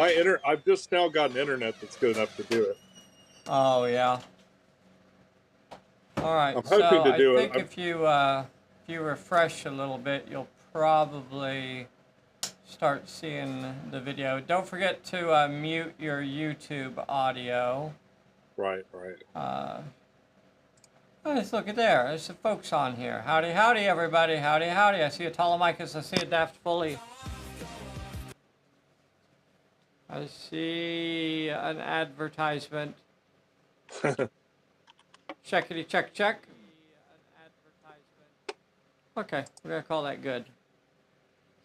I've just now got an internet that's good enough to do it. Oh yeah. All right. I'm So hoping to I do think it. if you refresh a little bit, you'll probably start seeing the video. Don't forget to mute your YouTube audio. Right. Let's look at there. There's some folks on here. Howdy, howdy, everybody. Howdy, howdy. I see a Telemachus. I see a Daft Fully. I see an advertisement. Checkity check check. Okay, we're gonna call that good.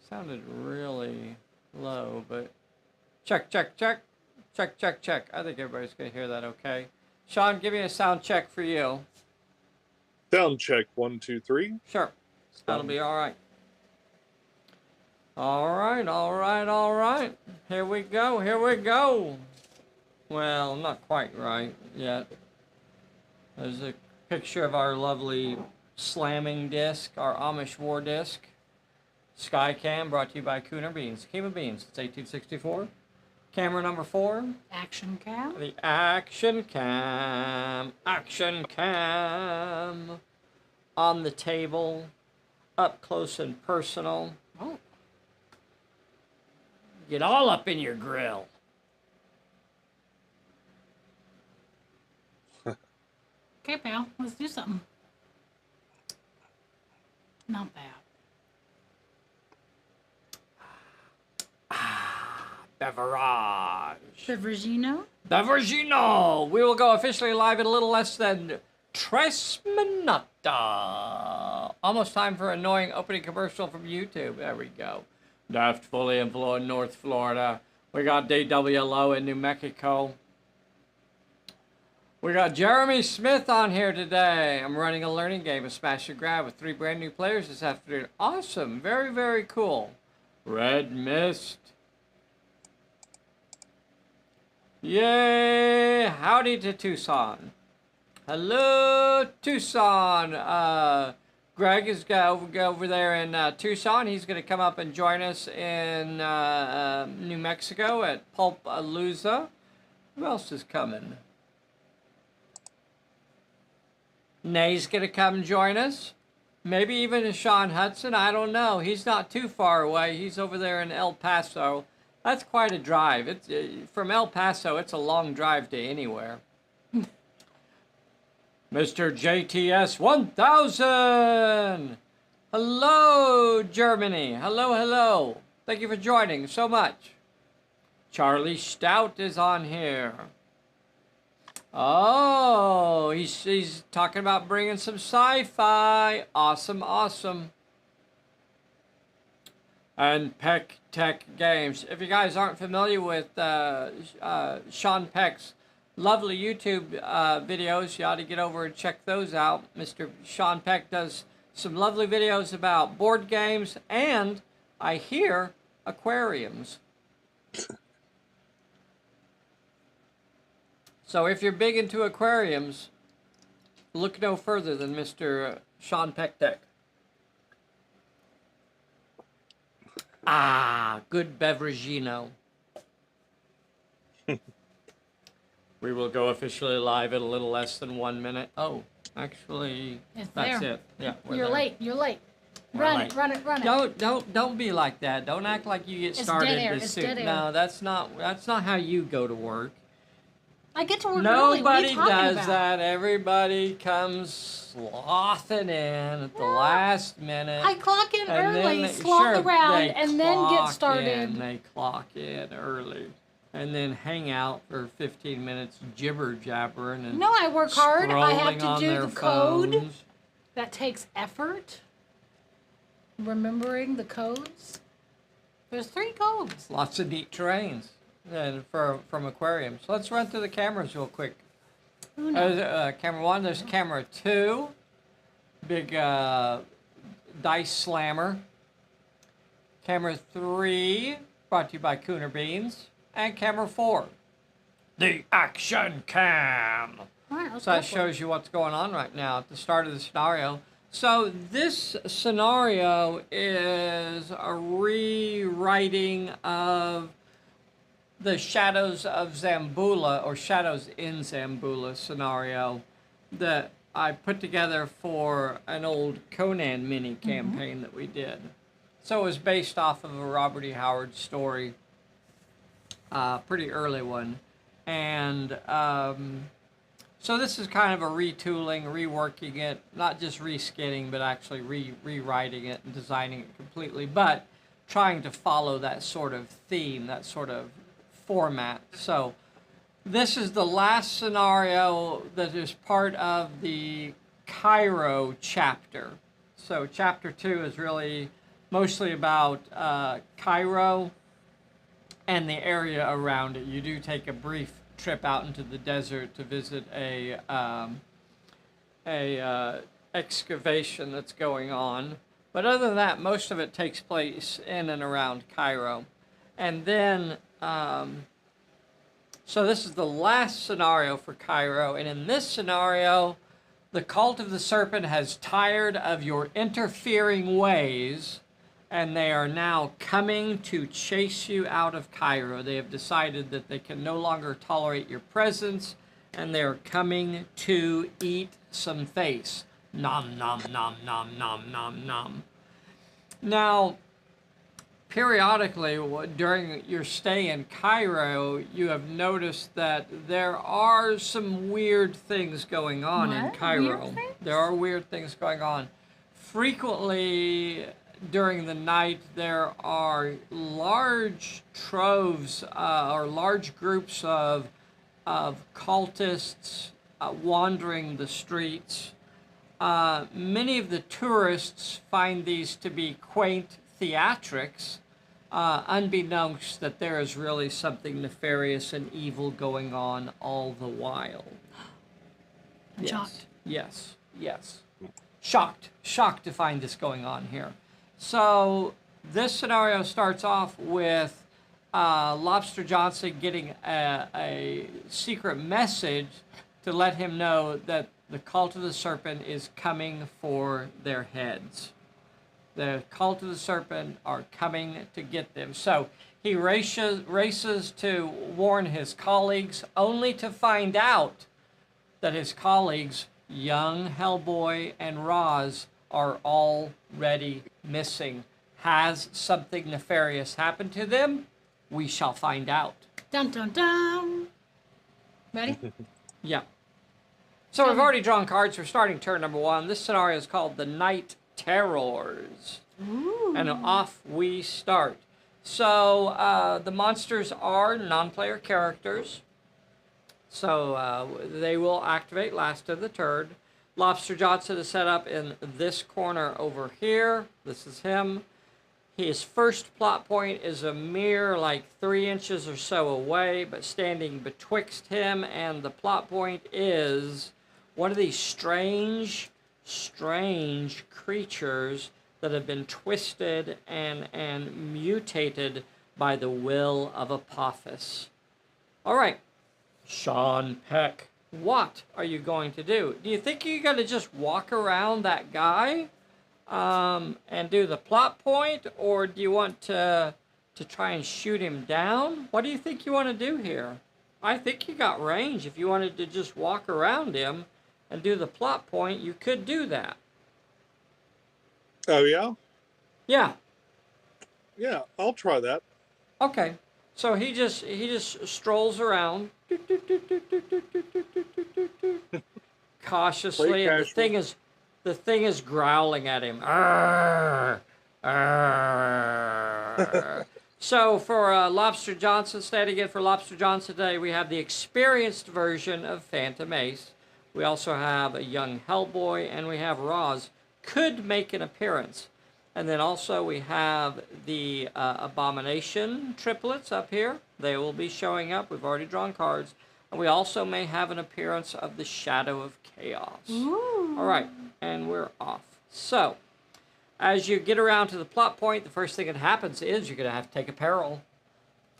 Sounded really low, but check check check. Check check check. I think everybody's gonna hear that okay. Sean, give me a sound check for you. Sound check 1, 2, 3. Sure. That'll be all right. All right, all right, all right. Here we go, here we go. Well, not quite right yet. There's a picture of our lovely slamming disc, our Amish war disc. Skycam, brought to you by Cooner Beans. Kima Beans, it's 1864. Camera number 4. Action cam. The action cam. Action cam. On the table. Up close and personal. Oh. Get all up in your grill. Okay, pal. Let's do something. Not bad. Beverage. Beveragino? Beveragino. We will go officially live in a little less than 3 minuta. Almost time for an annoying opening commercial from YouTube. There we go. Daft Fully in North Florida. We got DWLO in New Mexico. We got Jeremy Smith on here today. I'm running a learning game of Smash and Grab with 3 brand new players this afternoon. Awesome. Very, very cool. Red Mist. Yay! Howdy to Tucson. Hello, Tucson. Greg is over there in Tucson. He's going to come up and join us in New Mexico at Pulp Alley. Who else is coming? Nay's going to come join us. Maybe even Sean Hudson. I don't know. He's not too far away. He's over there in El Paso. That's quite a drive. It's from El Paso, it's a long drive to anywhere. Mr. JTS 1000! Hello, Germany. Hello, hello. Thank you for joining so much. Charlie Stout is on here. Oh, he's talking about bringing some sci-fi. Awesome, awesome. And Peck Tech Games. If you guys aren't familiar with Sean Peck's lovely YouTube videos, you ought to get over and check those out. Mr. Sean Peck does some lovely videos about board games and, I hear, aquariums. So if you're big into aquariums, look no further than Mr. Sean Peck Tech. Ah, good beveragino. We will go officially live in a little less than 1 minute. Oh, actually, that's it. Yeah, You're late. You're late. Run it. Run it. Run it. Don't be like that. Don't act like you get started dead air. this It's soon. dead air. No, that's not how you go to work. I get to work early. What are Nobody you talking does about? that. Everybody comes slothing in at the last minute. I clock in and early, then sloth around, they and then get clock started. in, they clock in early. And then hang out for 15 minutes jibber jabbering and You know I work hard. I have scrolling to on do their the code. phones. That takes effort. Remembering the codes. There's 3 codes. Lots of neat terrains and from aquariums. Let's run through the cameras real quick. Camera 1, there's camera 2. Big dice slammer. Camera 3, brought to you by Cooner Beans. And camera 4, the action cam. All right, let's So go that for shows you what's going on right now at the start of the scenario. So this scenario is a rewriting of the Shadows of Zambula or Shadows in Zambula scenario that I put together for an old Conan mini campaign that we did. So it was based off of a Robert E. Howard story, pretty early one. And so this is kind of a retooling, reworking it, not just reskinning, but actually rewriting it and designing it completely, but trying to follow that sort of theme, that sort of format. So this is the last scenario that is part of the Cairo chapter. So chapter 2 is really mostly about Cairo and the area around it. You do take a brief trip out into the desert to visit a excavation that's going on. But other than that, most of it takes place in and around Cairo. And then, so this is the last scenario for Cairo. And in this scenario, the cult of the serpent has tired of your interfering ways, and they are now coming to chase you out of Cairo. They have decided that they can no longer tolerate your presence, and they are coming to eat some face. Nom, nom, nom, nom, nom, nom, nom. Now, periodically, during your stay in Cairo, you have noticed that there are some weird things going on in Cairo. Weird things? There are weird things going on. Frequently, during the night, there are large troves or large groups of cultists wandering the streets. Many of the tourists find these to be quaint theatrics, unbeknownst that there is really something nefarious and evil going on all the while. Yes. Shocked. Yes. Shocked to find this going on here. So this scenario starts off with Lobster Johnson getting a secret message to let him know that the cult of the serpent is coming for their heads. The cult of the serpent are coming to get them. So he races to warn his colleagues, only to find out that his colleagues, young Hellboy and Roz, are already missing. Has something nefarious happened to them? We shall find out. Dun dun dun. Ready? Yeah. So we've already drawn cards for starting turn number 1. This scenario is called the Night Terrors. Ooh. And off we start. So the monsters are non-player characters. So they will activate last of the turn. Lobster Johnson is set up in this corner over here. This is him. His first plot point is a mere like 3 inches or so away, but standing betwixt him and the plot point is one of these strange creatures that have been twisted and mutated by the will of Apophis. All right, Sean Peck, what are you going to do? Do you think you're going to just walk around that guy and do the plot point, or do you want to try and shoot him down? What do you think you want to do here? I think you got range. If you wanted to just walk around him and do the plot point, you could do that. Oh, yeah? Yeah. Yeah, I'll try that. Okay. So he just strolls around cautiously, and the thing is growling at him. Arr, arr. So for Lobster Johnson, standing in for Lobster Johnson today, we have the experienced version of Phantom Ace. We also have a young Hellboy, and we have Roz could make an appearance. And then also we have the Abomination triplets up here. They will be showing up. We've already drawn cards. And we also may have an appearance of the Shadow of Chaos. Ooh. All right, and we're off. So, as you get around to the plot point, the first thing that happens is you're going to have to take a peril.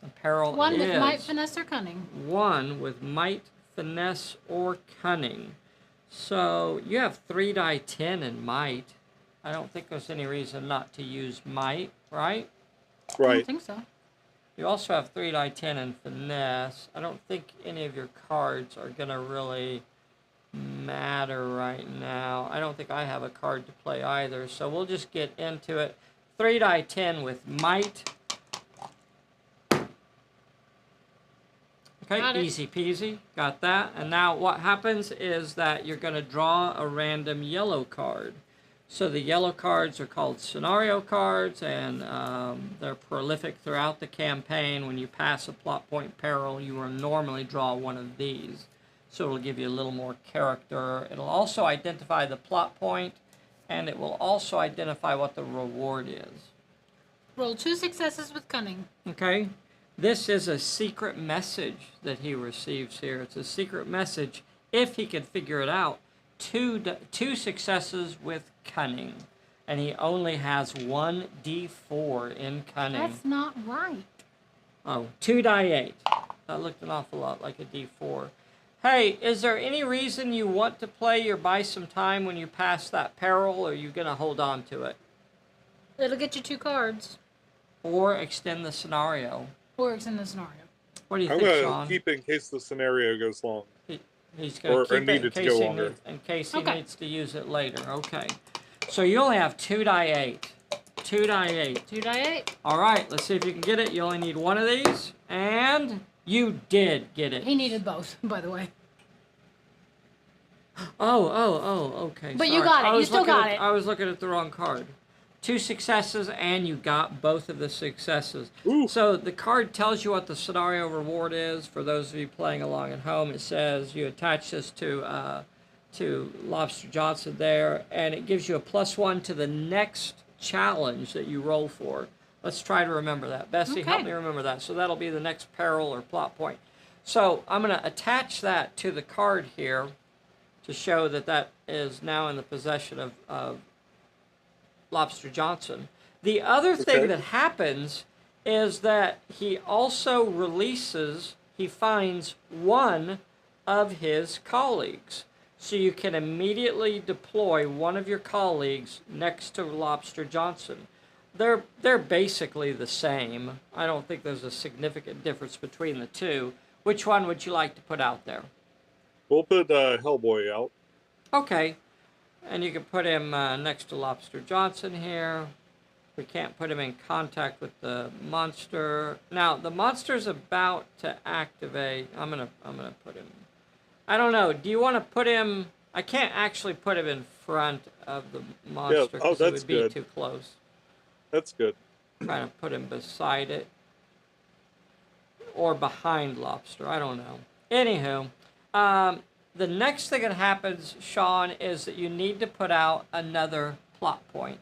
A peril One is with might, finesse, or cunning. one with might, finesse, or cunning. So, you have 3 die 10 in might. I don't think there's any reason not to use might, right? I don't Right. think so. You also have 3 die 10 and finesse. I don't think any of your cards are going to really matter right now. I don't think I have a card to play either, so we'll just get into it. 3 die 10 with might. Okay, easy peasy. Got that. And now what happens is that you're going to draw a random yellow card. So the yellow cards are called scenario cards, and they're prolific throughout the campaign. When you pass a plot point peril, you will normally draw one of these. So it'll give you a little more character. It'll also identify the plot point, and it will also identify what the reward is. Roll 2 successes with cunning. Okay. This is a secret message that he receives here. It's a secret message if he can figure it out. Two successes with cunning, and he only has 1 d4 in cunning. That's not right. Oh, 2 die 8. That looked an awful lot like a d4. Hey, is there any reason you want to play or buy some time when you pass that peril, or are you going to hold on to it? It'll get you 2 cards. Or extend the scenario. Or extend the scenario. What do you I'm think, going Sean? to keep it in case the scenario goes long. He's going to keep it in case he Okay. needs to use it later. Okay. So you only have 2 die 8. 2 die 8. 2 die 8. All right, let's see if you can get it. You only need 1 of these, and you did get it. He needed both, by the way. Okay. But sorry. you got it. You still got it. I was looking at the wrong card. 2 successes, and you got both of the successes. Ooh. So the card tells you what the scenario reward is. For those of you playing along at home, it says you attach this to Lobster Johnson there, and it gives you a +1 to the next challenge that you roll for. Let's try to remember that. Bessie, help me remember that. So that'll be the next peril or plot point. So I'm going to attach that to the card here to show that that is now in the possession of Lobster Johnson. The other thing that happens is that he also he finds one of his colleagues. So you can immediately deploy one of your colleagues next to Lobster Johnson. They're basically the same. I don't think there's a significant difference between the two. Which one would you like to put out there? We'll put Hellboy out. Okay. And you can put him next to Lobster Johnson here. We can't put him in contact with the monster. Now, the monster's about to activate. I'm gonna put him. I don't know. Do you want to put him? I can't actually put him in front of the monster because it would be too close. That's good. Trying to put him beside it. Or behind Lobster. I don't know. Anywho, the next thing that happens, Sean, is that you need to put out another plot point.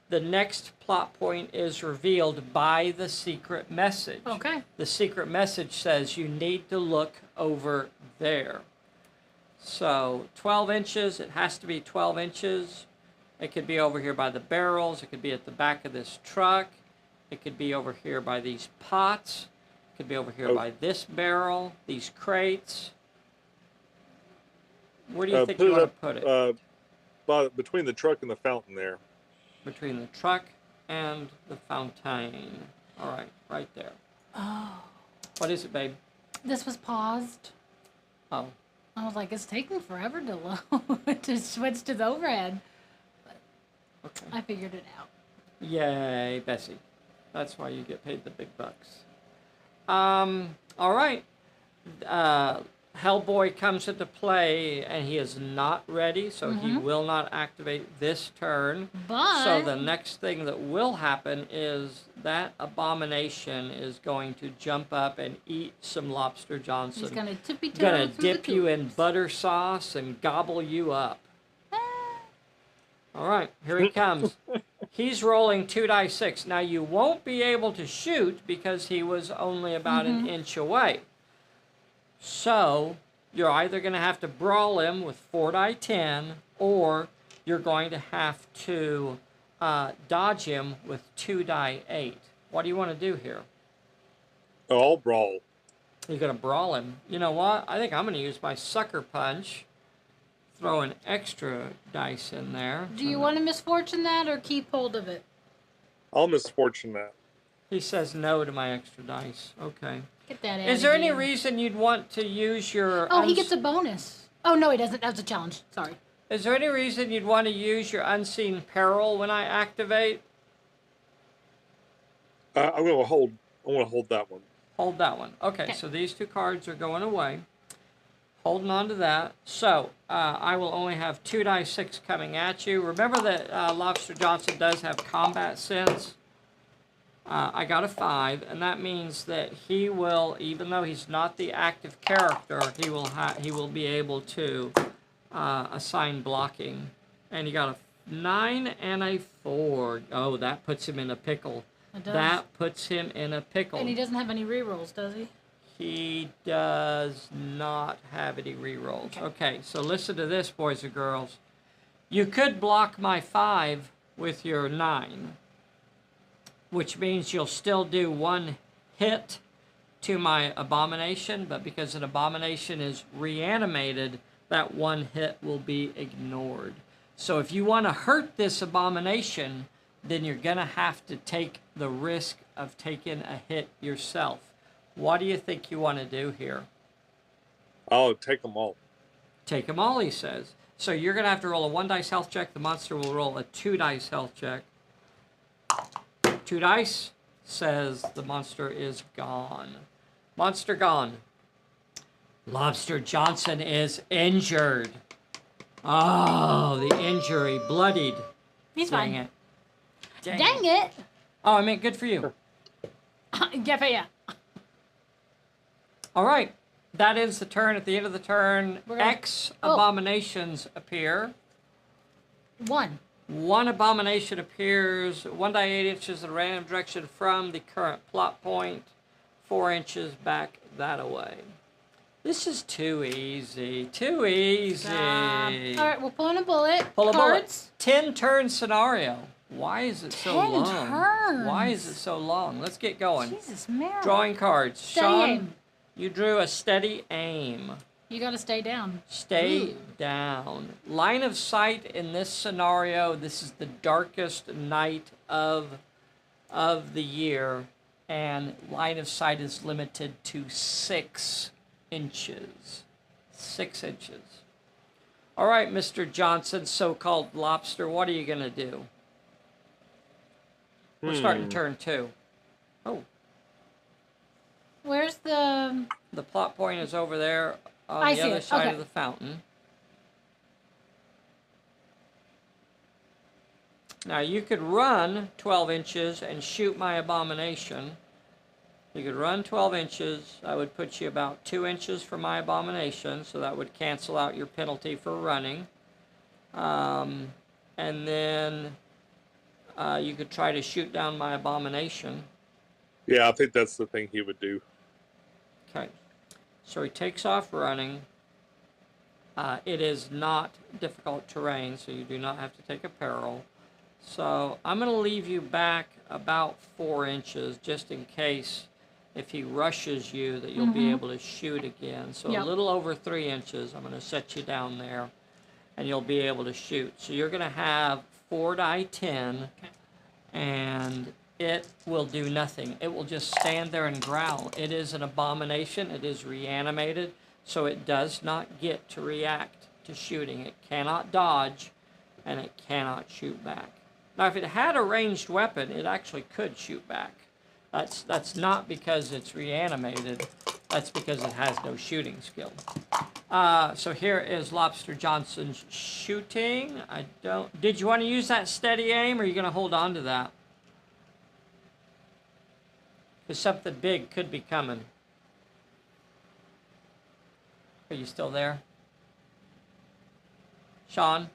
The next plot point is revealed by the secret message. Okay. The secret message says you need to look over there. So 12 inches, it has to be 12 inches. It could be over here by the barrels. It could be at the back of this truck. It could be over here by these pots. It could be over here by this barrel, these crates. Where do you think you want to put it? Between the truck and the fountain there. Between the truck and the fountain. All right, right there. Oh. What is it, babe? This was paused. Oh. I was like, it's taking forever to load to switch to the overhead. But Okay. I figured it out. Yay, Bessie. That's why you get paid the big bucks. All right. Hellboy comes into play, and he is not ready, so he will not activate this turn. But So the next thing that will happen is that abomination is going to jump up and eat some Lobster Johnson. he's gonna tippy-toe Gonna through dip the you in tubes. butter sauce and gobble you up. All right, here he comes. He's rolling 2 die 6. Now, you won't be able to shoot because he was only about an inch away. So, you're either going to have to brawl him with 4 die 10, or you're going to have to dodge him with 2 die 8. What do you want to do here? Oh, I'll brawl. You're going to brawl him. You know what? I think I'm going to use my sucker punch. Throw an extra dice in there. Do you want to misfortune that or keep hold of it? I'll misfortune that. He says no to my extra dice. Okay. Get that out Is there of any here. reason you'd want to use your... Oh, he gets a bonus. Oh, no, he doesn't. That was a challenge. Sorry. Is there any reason you'd want to use your unseen peril when I activate? I'm gonna hold. I want to hold that one. Hold that one. Okay, so these 2 cards are going away. Holding on to that. So, I will only have 2 dice 6 coming at you. Remember that Lobster Johnson does have combat sense. I got a 5, and that means that he will, even though he's not the active character, he will be able to assign blocking. And he got a 9 and a 4. Oh, that puts him in a pickle. It does. That puts him in a pickle. And he doesn't have any rerolls, does he? He does not have any rerolls. Okay, so listen to this, boys and girls. You could block my 5 with your 9, which means you'll still do 1 hit to my abomination, but because an abomination is reanimated, that 1 hit will be ignored. So if you want to hurt this abomination, then you're going to have to take the risk of taking a hit yourself. What do you think you want to do here? I'll take them all. Take them all, he says. So you're going to have to roll a 1 dice health check. The monster will roll a 2 dice health check. 2 dice says the monster is gone. Monster gone. Lobster Johnson is injured. Oh, the injury. Bloodied. He's Dang fine. it. Dang it. Oh, I meant good for you. Yeah. All right. That ends the turn. At the end of the turn, We're gonna- X abominations appear. 1. 1 abomination appears 1 die 8 inches in a random direction from the current plot point, 4 inches back that away. This is too easy. Too easy. All right, we're pulling a bullet. Pull a Cards. bullet. 10-turn scenario. Why is it so 10 long? turns. Why is it so long? Let's get going. Jesus, Mary. Drawing cards. Steady Sean, aim. you drew a steady aim. You got to stay down. Stay down. Line of sight in this scenario, this is the darkest night of the year, and line of sight is limited to 6 inches. 6 inches. All right, Mr. Johnson, so-called Lobster, what are you going to do? We're starting turn 2. Oh, Where's the... the plot point is over there on I the see other it. side Okay. of the fountain. Now, you could run 12 inches and shoot my abomination. You could run 12 inches. I would put you about 2 inches from my abomination, so that would cancel out your penalty for running. And then you could try to shoot down my abomination. Yeah, I think that's the thing he would do. Okay. So he takes off running. It is not difficult terrain, so you do not have to take a peril. So I'm going to leave you back about 4 inches, just in case if he rushes you that you'll be able to shoot again. So a little over 3 inches. I'm going to set you down there, and you'll be able to shoot. So you're going to have 4 die 10, and it will do nothing. It will just stand there and growl. It is an abomination. It is reanimated, so it does not get to react to shooting. It cannot dodge, and it cannot shoot back. Now, if it had a ranged weapon, it actually could shoot back. That's not because it's reanimated. That's because it has no shooting skill. So here is Lobster Johnson's shooting. Did you want to use that steady aim, or are you going to hold on to that? Because something big could be coming. Are you still there? Sean?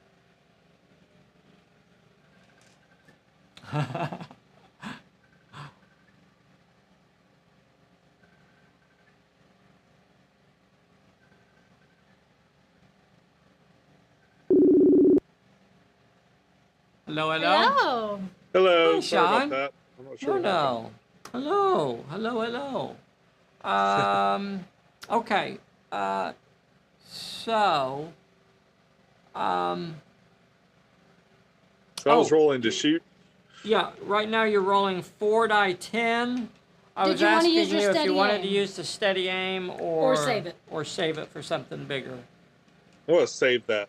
Hello, hello? Hello. Hello, Hi, sorry Sean. about that. I'm not sure. No. Hello. Hello, hello. Okay. So, So I was rolling to shoot. Yeah, right now you're rolling 4 die 10. I Did was you wanna asking use you your if you steady wanted to aim? use the steady aim Or save it. or save it for something bigger. I'm gonna save that.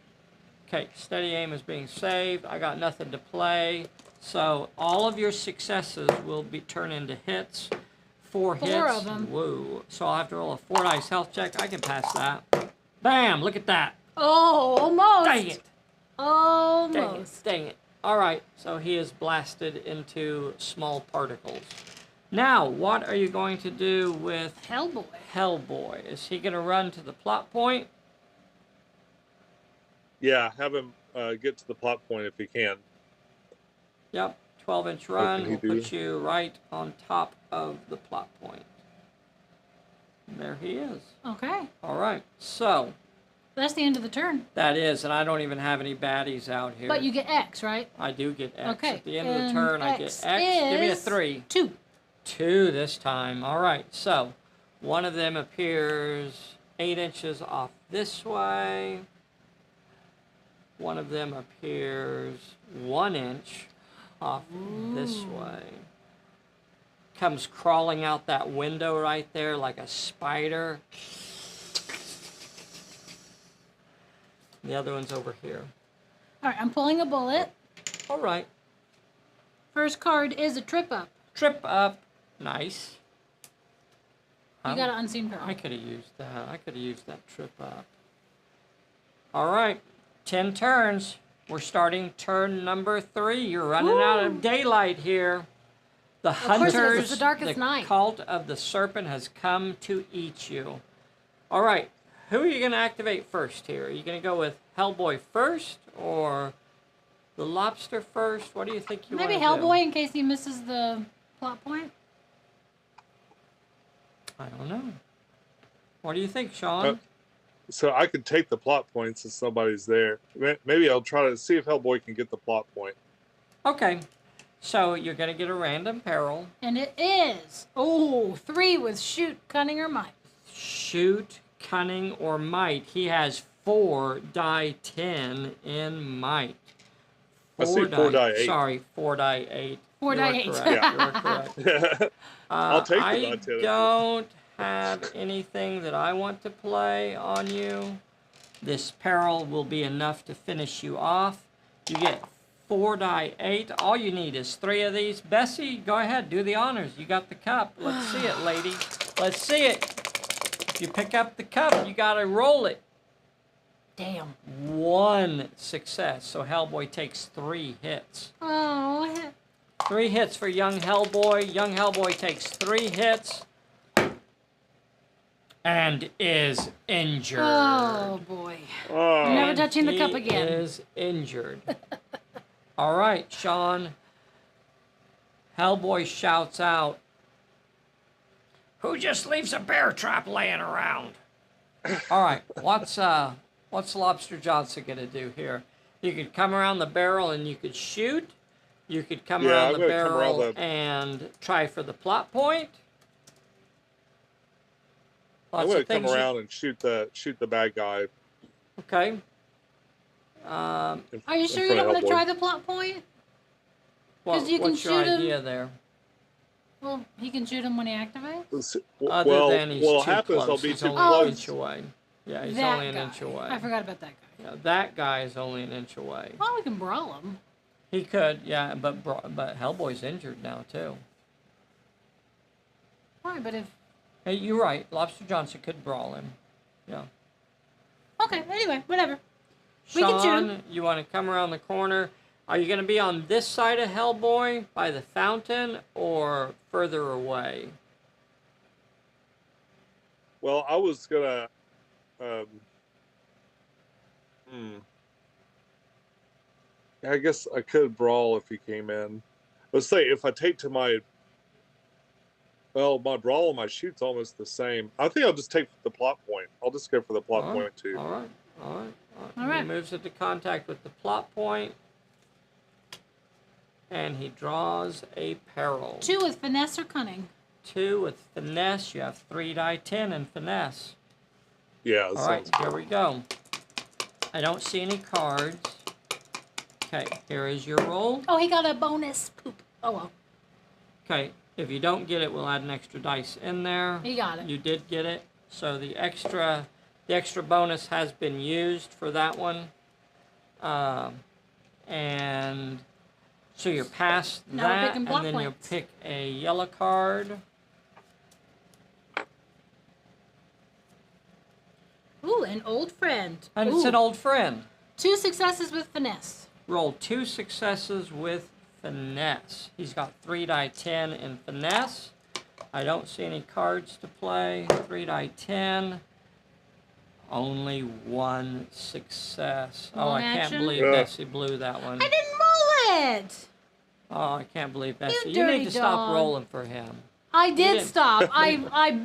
Okay, steady aim is being saved. I got nothing to play. So all of your successes will be turned into hits. 4 hits. 4 of 'em. Whoa. So I'll have to roll a 4 dice health check. I can pass that. Bam! Look at that. Oh, almost. Dang it. Almost. Dang it. Dang it. All right. So he is blasted into small particles. Now, what are you going to do with Hellboy. Hellboy? Is he going to run to the plot point? Yeah, have him get to the plot point if he can. Yep. 12-inch What run can he will do? put you right on top of the plot point. There he is. Okay. All right. So, That's the end of the turn. that is, and I don't even have any baddies out here. But you get X, right? I do get X. Okay. At the end of the and turn, I get X. X. Give me a is 3. 2. 2 this time. All right. So, one of them appears 8 inches off this way. One of them appears 1 inch off this way. Comes crawling out that window right there like a spider. The other one's over here. All right, I'm pulling a bullet. All right. First card is a trip up. Trip up. Nice. You got an unseen peril. I could have used that. I could have used that trip up. All right. 10 turns. We're starting turn number 3. You're running out of daylight here. The course it is. hunters, It's the darkest night. cult of the serpent has come to eat you. All right. Who are you going to activate first here? Are you going to go with Hellboy first or the Lobster first? What do you think you want to Maybe do? Hellboy in case he misses the plot point. I don't know. What do you think, Sean? So I could take the plot points if somebody's there. Maybe I'll try to see if Hellboy can get the plot point. Okay. So you're going to get a random peril. And it is. Oh, 3 with shoot, cunning, or might. Shoot, cunning, or might. He has 4 die 10 in might. I see 4 die 8. Sorry, 4 die 8. 4 You die are 8. correct. You are correct. I'll take the I die 10. don't have anything that I want to play on you. This peril will be enough to finish you off. You get 4 die 8. All you need is 3 of these. Bessie, go ahead, do the honors. You got the cup. Let's see it, lady. Let's see it. If you pick up the cup, you got to roll it. Damn. 1 success. So Hellboy takes 3 hits. Oh, 3 hits for young Hellboy. Young Hellboy takes 3 hits and is injured. oh boy. Oh, Never And touching the cup he again. is injured. All right, Sean. Hellboy shouts out, "Who just leaves a bear trap laying around?" All right, what's Lobster Johnson gonna do here? You could come around the barrel and you could shoot. You could come Yeah, around I'm the gonna come around barrel the- and try for the plot point. I'm Lots gonna of come things. around and shoot the bad guy. Okay. Are you in sure you front don't of want to Hellboy. try the plot point? What, you can what's your shoot him. idea there? Well, he can shoot him when he activates. Other than he's what too happens? close. I'll be He's too only an close. inch away. Yeah, he's that only an guy. inch away. I forgot about that guy. Yeah, that guy is only an inch away. Well, we can brawl him. He could, yeah, but Hellboy's injured now too. Why? But if Hey, you're right. Lobster Johnson could brawl him. Yeah. okay, anyway, whatever. We can shoot Sean, him. you want to come around the corner? Are you going to be on this side of Hellboy by the fountain or further away? Well, I was gonna. I guess I could brawl if he came in. Let's say if I take to my. Well, my brawl and my shoot's almost the same. I think I'll just take the plot point. I'll just go for the plot point too. All right. All right. All right. He moves into contact with the plot point, and he draws a peril. 2 with finesse or cunning. 2 with finesse. You have 3 die 10 in finesse. Yeah. That All right, sounds here we go. I don't see any cards. Okay, here is your roll. Oh, he got a bonus poop. Oh, well. Okay, if you don't get it, we'll add an extra dice in there. He got it. You did get it. So the extra bonus has been used for that one. And so you're past Now we're that, picking and block then you'll points. pick a yellow card. Ooh, an old friend. And it's an old friend. 2 successes with finesse. Roll 2 successes with finesse. He's got 3 die 10 in finesse. I don't see any cards to play. 3 die 10. Only 1 success. Oh, I can't believe Bessie blew that one. I didn't roll it. Oh, I can't believe Bessie. You dirty need to stop dog. rolling for him. I did stop. I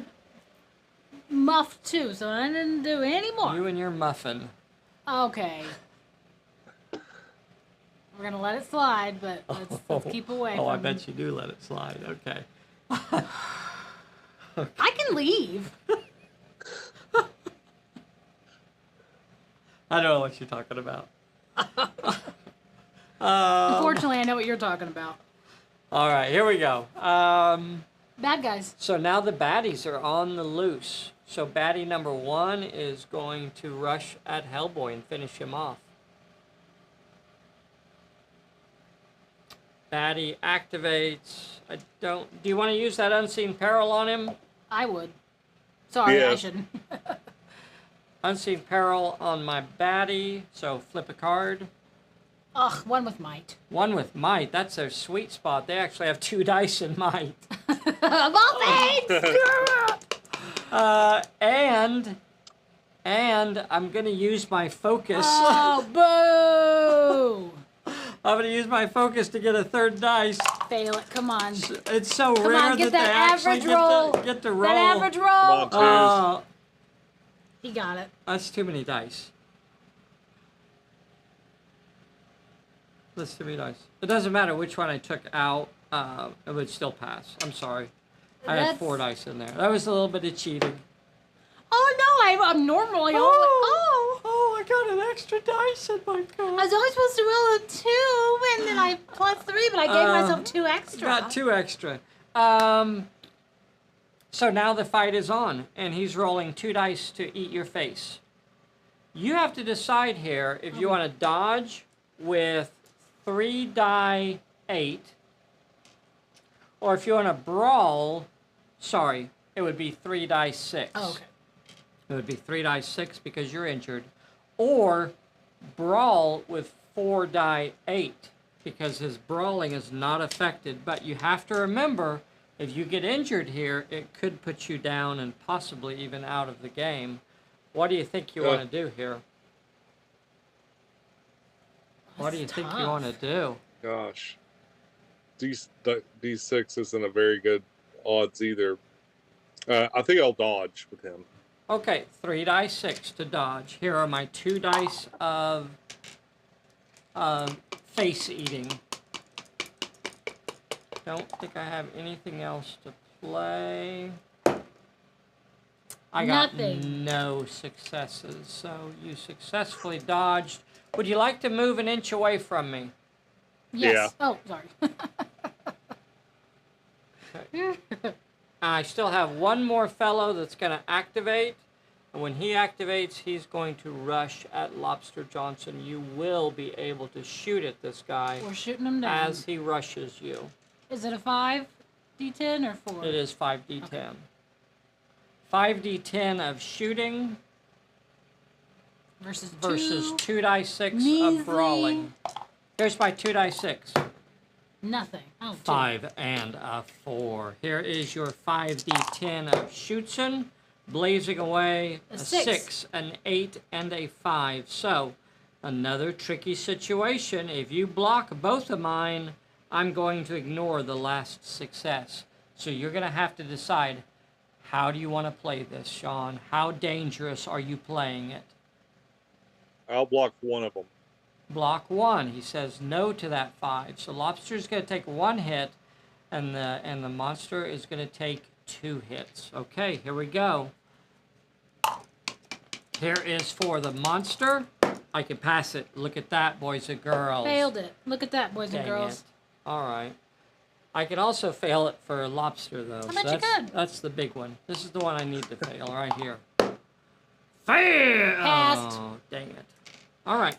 muffed too, so I didn't do any more. You and your muffin. Okay. We're gonna let it slide, but let's keep away Oh, I from bet you do let it slide. Okay. I can leave. I don't know what you're talking about. Unfortunately, I know what you're talking about. All right, here we go. Bad guys. So now the baddies are on the loose. So baddie number 1 is going to rush at Hellboy and finish him off. Baddie activates. Do you want to use that unseen peril on him? I would. Sorry, Yeah. I shouldn't. Unseen peril on my baddie. So flip a card. Ugh, 1 with might. 1 with might. That's their sweet spot. They actually have 2 dice in might. Of all things! And I'm gonna use my focus. Oh, boo! I'm gonna use my focus to get a 3rd dice. Fail it, come on. It's so Come rare on, get that they that actually average roll. get to roll. That average roll! Come on, twos. He got it. That's too many dice. That's too many dice. It doesn't matter which one I took out. It would still pass. I'm sorry. I had 4 dice in there. That was a little bit of cheating. Oh no, I'm normally only. Oh, I got an extra dice in my card. I was only supposed to roll a 2, and then I plus 3, but I gave myself 2 extra. Got 2 extra. So now the fight is on, and he's rolling 2 dice to eat your face. You have to decide here if you want to dodge with 3 die 8, or if you want to brawl. Sorry, it would be 3 die 6. Oh, okay. It would be 3 die 6 because you're injured. Or brawl with 4 die 8 because his brawling is not affected. But you have to remember, if you get injured here, it could put you down and possibly even out of the game. What do you think you want to do here? What do you think you want to do? Gosh. D6 isn't a very good odds either. I think I'll dodge with him. Okay, 3 die 6 to dodge. Here are my 2 dice of face eating. Don't think I have anything else to play. I got no successes, so you successfully dodged. Would you like to move an inch away from me? Yes. Yeah. Oh, sorry. Okay. I still have 1 more fellow that's going to activate. And when he activates, he's going to rush at Lobster Johnson. You will be able to shoot at this guy We're shooting him down. as he rushes you. Is it a 5d10 or 4? It is 5d10. Okay. 5d10 of shooting Versus 2 die 6 Measly. of brawling. Here's my 2 die 6. Nothing. Oh, 2. 5 and a 4. Here is your 5d10 of shootin', blazing away. A A 6. 6, an 8, and a 5. So, another tricky situation. If you block both of mine, I'm going to ignore the last success. So you're going to have to decide, how do you want to play this, Sean? How dangerous are you playing it? I'll block one of them. Block 1. He says no to that 5. So Lobster's going to take 1 hit, and the monster is going to take 2 hits. Okay, here we go. Here is for the monster. I can pass it. Look at that, boys and girls. Failed it. Look at that, boys and Dang girls. it. All right. I can also fail it for lobster, though. I bet you could. That's the big one. This is the one I need to fail right here. Fail! Passed. Oh, dang it. All right.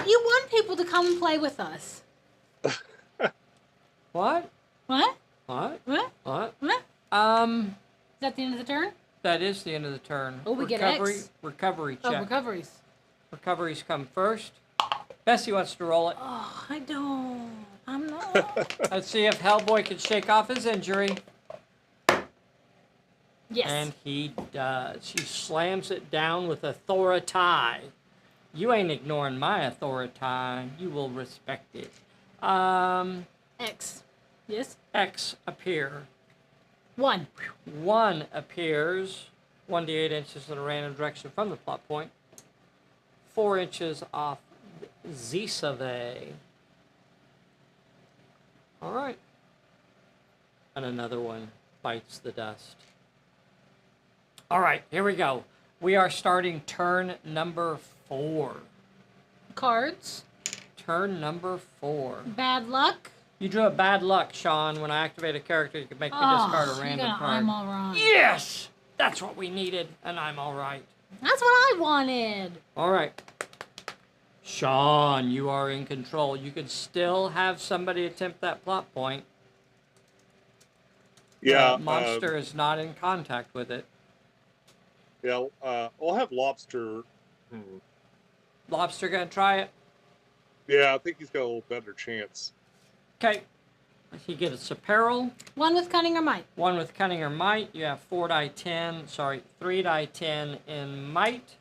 You want people to come and play with us. What? What? What? What? What? What? Um, Is that the end of the turn? that is the end of the turn. Oh, we get X. Recovery check. Oh, recoveries. Recoveries come first. Bessie wants to roll it. Oh, I don't. I'm not. Let's see if Hellboy can shake off his injury. Yes. And he does. He slams it down with authority. You ain't ignoring my authority. You will respect it. X. Yes. X appear. 1. 1 appears 1d8 inches in a random direction from the plot point. 4 inches off Zisave. All right. And another one bites the dust. All right, here we go. We are starting turn number 4. Cards. Turn number 4. Bad luck. You drew a bad luck, Sean. When I activate a character, you can make me discard a random card. I'm all right. Yes! That's what we needed, and I'm all right. That's what I wanted. All right. Sean, you are in control. You could still have somebody attempt that plot point. Yeah. The monster is not in contact with it. Yeah, I'll have Lobster. Lobster gonna try it? Yeah, I think he's got a little better chance. Okay. He gets a peril. 1 with cunning or might. 1 with cunning or might. You have 3 die 10 in might.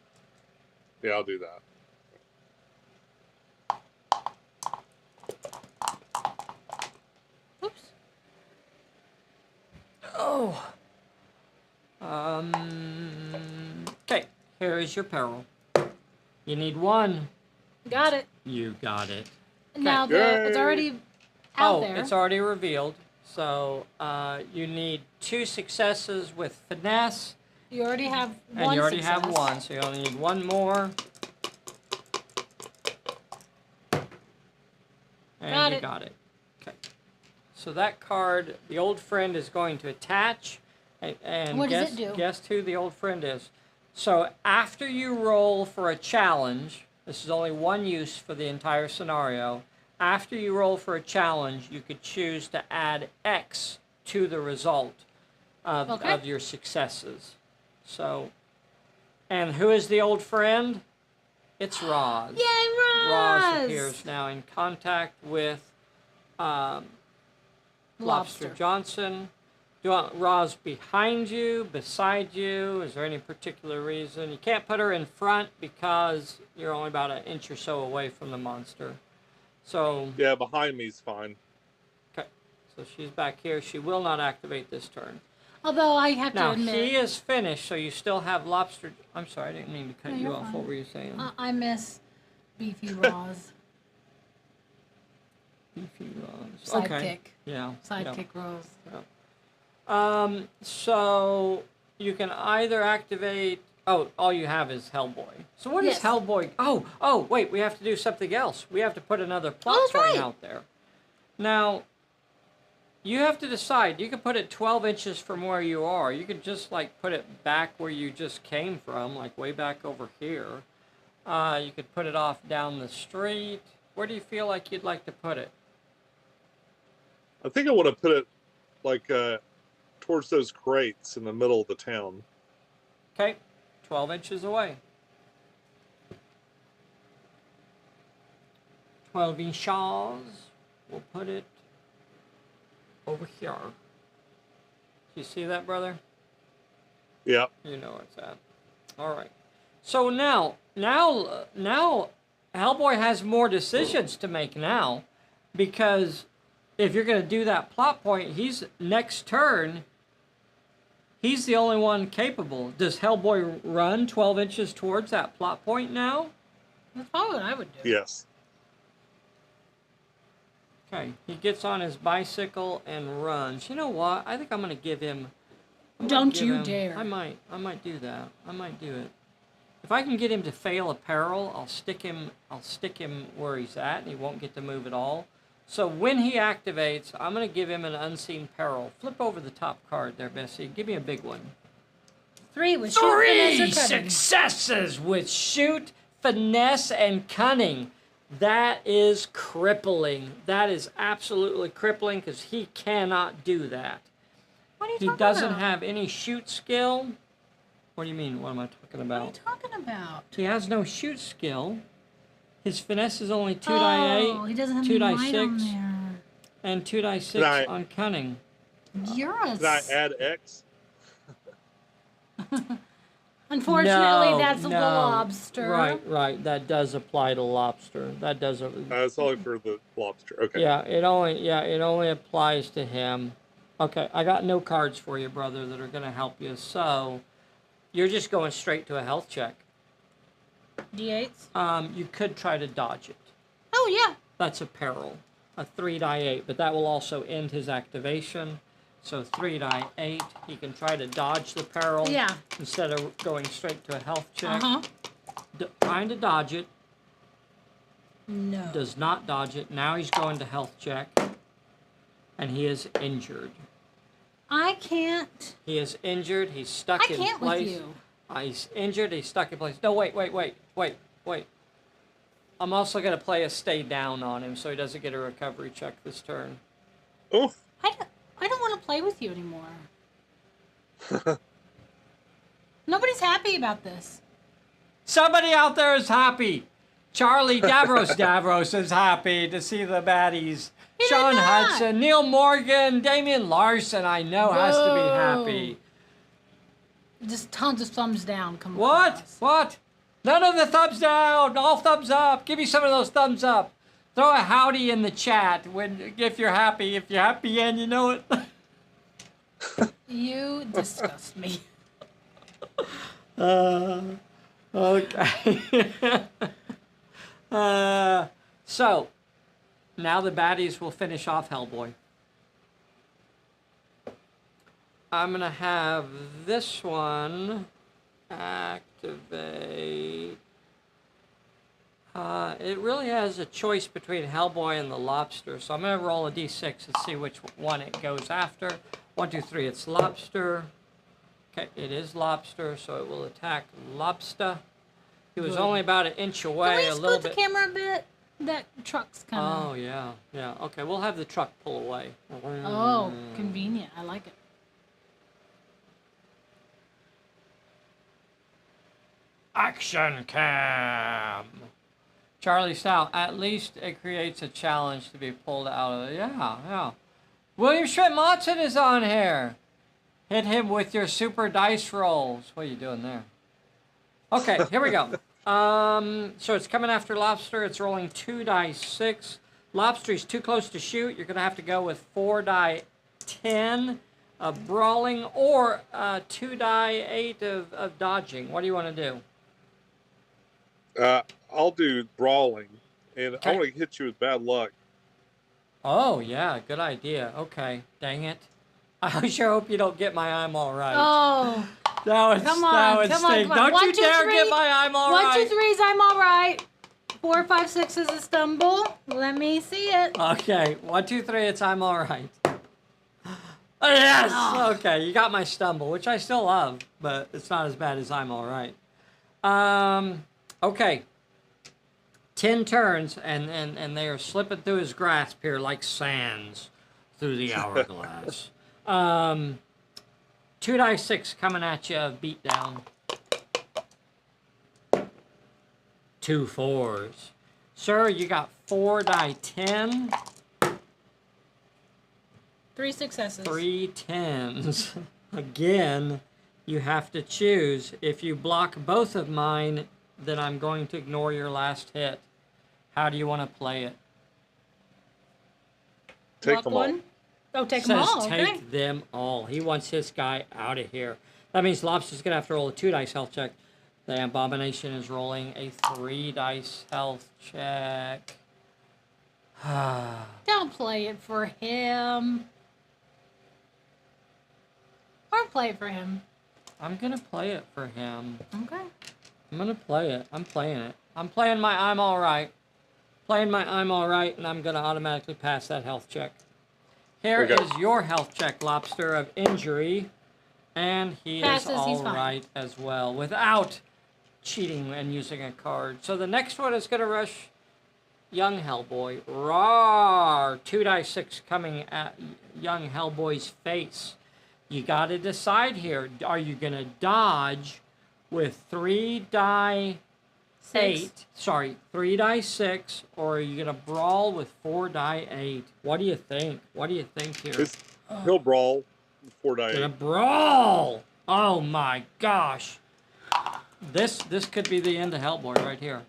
Yeah, I'll do that. Oops. Oh. Okay, here is your peril. You need 1. Got it. You got it. Now it's already out there. It's already revealed. So you need 2 successes with finesse. You already have 1 And you already success. have 1, so you only need 1 more. And you got it. Okay. So that card, the old friend is going to attach. And what guess, does it do? Guess who the old friend is. So after you roll for a challenge, this is only 1 use for the entire scenario. After you roll for a challenge, you could choose to add X to the result of your successes. So, and who is the old friend? It's Roz. Yay, Roz! Roz appears now in contact with Lobster Johnson. Do you want Roz behind you, beside you? Is there any particular reason? You can't put her in front because you're only about 1 inch or so away from the monster. So Yeah, behind me is fine. okay, so she's back here. She will not activate this turn. Although I have to Now admit, he is finished, so you still have Lobster. I'm sorry, I didn't mean to cut No, you you're off. fine. What were you saying? I miss Beefy Roz. Beefy Roz. Sidekick. Okay. Yeah. Sidekick Roz. So you can either activate. Oh, all you have is Hellboy. So what is Yes. Hellboy? Oh, wait. We have to do something else. We have to put another plot that's point right. out there. Now, you have to decide. You can put it 12 inches from where you are. You could just like put it back where you just came from, like way back over here. You could put it off down the street. Where do you feel like you'd like to put it? I think I want to put it like towards those crates in the middle of the town. Okay, 12 inches away. 12 inches. We'll put it over here. Do you see that, brother? Yeah. You know where it's at. All right. So now Hellboy has more decisions to make now, because if you're going to do that plot point, he's next turn. He's the only one capable. Does Hellboy run 12 inches towards that plot point now? That's probably what I would do. Yes. Okay, he gets on his bicycle and runs. You know what? I think I'm going to give him... Don't you dare. I might do that. I might do it. If I can get him to fail a peril, I'll stick him where he's at, and he won't get to move at all. So when he activates, I'm going to give him an unseen peril. Flip over the top card there, Bessie. Give me a big one. 3 with shoot, Three finesse, or cunning. successes with shoot, finesse, and cunning. That is crippling. That is absolutely crippling because he cannot do that. What are you He talking doesn't about? have any shoot skill. What do you mean? What am I talking about? What are you talking about? He has no shoot skill. His finesse is only 2 die 8, he doesn't have 2 any die might 6, on there. and 2 die 6 on cunning. You're a... Can I add X? Unfortunately, No, that's the no. lobster. Right. That does apply to lobster. That does. It's only for the lobster. Okay. Yeah, it only applies to him. Okay, I got no cards for you, brother, that are going to help you. So, you're just going straight to a health check. D8s? You could try to dodge it. Oh, yeah. That's a peril. A 3 die 8, but that will also end his activation. So 3 die 8. He can try to dodge the peril. Yeah. Instead of going straight to a health check. Uh-huh. Trying to dodge it. No. Does not dodge it. Now he's going to health check. And he is injured. I can't. He is injured. He's stuck in place. I can't with you. He's injured. He's stuck in place. No, wait. I'm also going to play a stay down on him so he doesn't get a recovery check this turn. Oh. I don't want to play with you anymore. Nobody's happy about this. Somebody out there is happy. Charlie Davros is happy to see the baddies. He did Sean not. Hudson, Neil Morgan, Damian Larson, I know has to be happy. Just tons of thumbs down. Come on. What? None of the thumbs down. All thumbs up. Give me some of those thumbs up. Throw a howdy in the chat if you're happy. If you're happy and you know it. You disgust me. Okay. So, now the baddies will finish off Hellboy. I'm going to have this one activate. It really has a choice between Hellboy and the Lobster, so I'm going to roll a d6 and see which one it goes after. 1, 2, 3, it's Lobster. Okay, it is Lobster, so it will attack Lobster. He was only about an inch away, Can a we little scoot the bit. camera a bit? That truck's kind of... Oh, yeah. Okay, we'll have the truck pull away. Oh, convenient. I like it. Action cam. Charlie Stout, at least it creates a challenge to be pulled out of it. Yeah. William Schmidt-Monson is on here. Hit him with your super dice rolls. What are you doing there? Okay, here we go. So it's coming after Lobster. It's rolling 2 die 6. Lobster is too close to shoot. You're going to have to go with 4 die 10 of brawling or 2 die 8 of dodging. What do you want to do? I'll do brawling, and Okay. I want to hit you with bad luck. Oh, yeah, good idea. Okay, dang it. I sure hope you don't get my I'm all right. Oh. That would Come on, come on. Don't 1, you 2, dare 3. get my I'm all 1, right. 2, 3 is I'm all right. 4, 5, 6 is a stumble. Let me see it. Okay, 1, 2, 3, it's I'm all right. Yes! Oh. Okay, you got my stumble, which I still love, but it's not as bad as I'm all right. Okay. 10 turns, and they are slipping through his grasp here like sands through the hourglass. 2 die 6 coming at you of beatdown. 2 4s. Sir, you got 4 die 10. 3 successes. 3 10s. Again, you have to choose. If you block both of mine, then I'm going to ignore your last hit. How do you want to play it? Take Block them all. one. Oh, take them all. Okay. Take them all. He wants his guy out of here. That means Lobster's going to have to roll a 2 dice health check. The Abomination is rolling a 3 dice health check. Don't play it for him. Or play it for him. I'm going to play it for him. Okay. I'm gonna play it. I'm playing it. I'm playing my I'm alright. Playing my I'm alright, and I'm gonna automatically pass that health check. Here Okay. is your health check, Lobster, of injury. And he Passes, is he's all fine. right as well, without cheating and using a card. So the next one is gonna rush young Hellboy. Roar! 2d6 coming at young Hellboy's face. You gotta decide here. Are you gonna dodge with 3d8? 3d6, or are you gonna brawl with 4d8? What do you think? What do you think here? He'll brawl 4 die Gonna 8. brawl! Oh my gosh! This could be the end of Hellboy right here.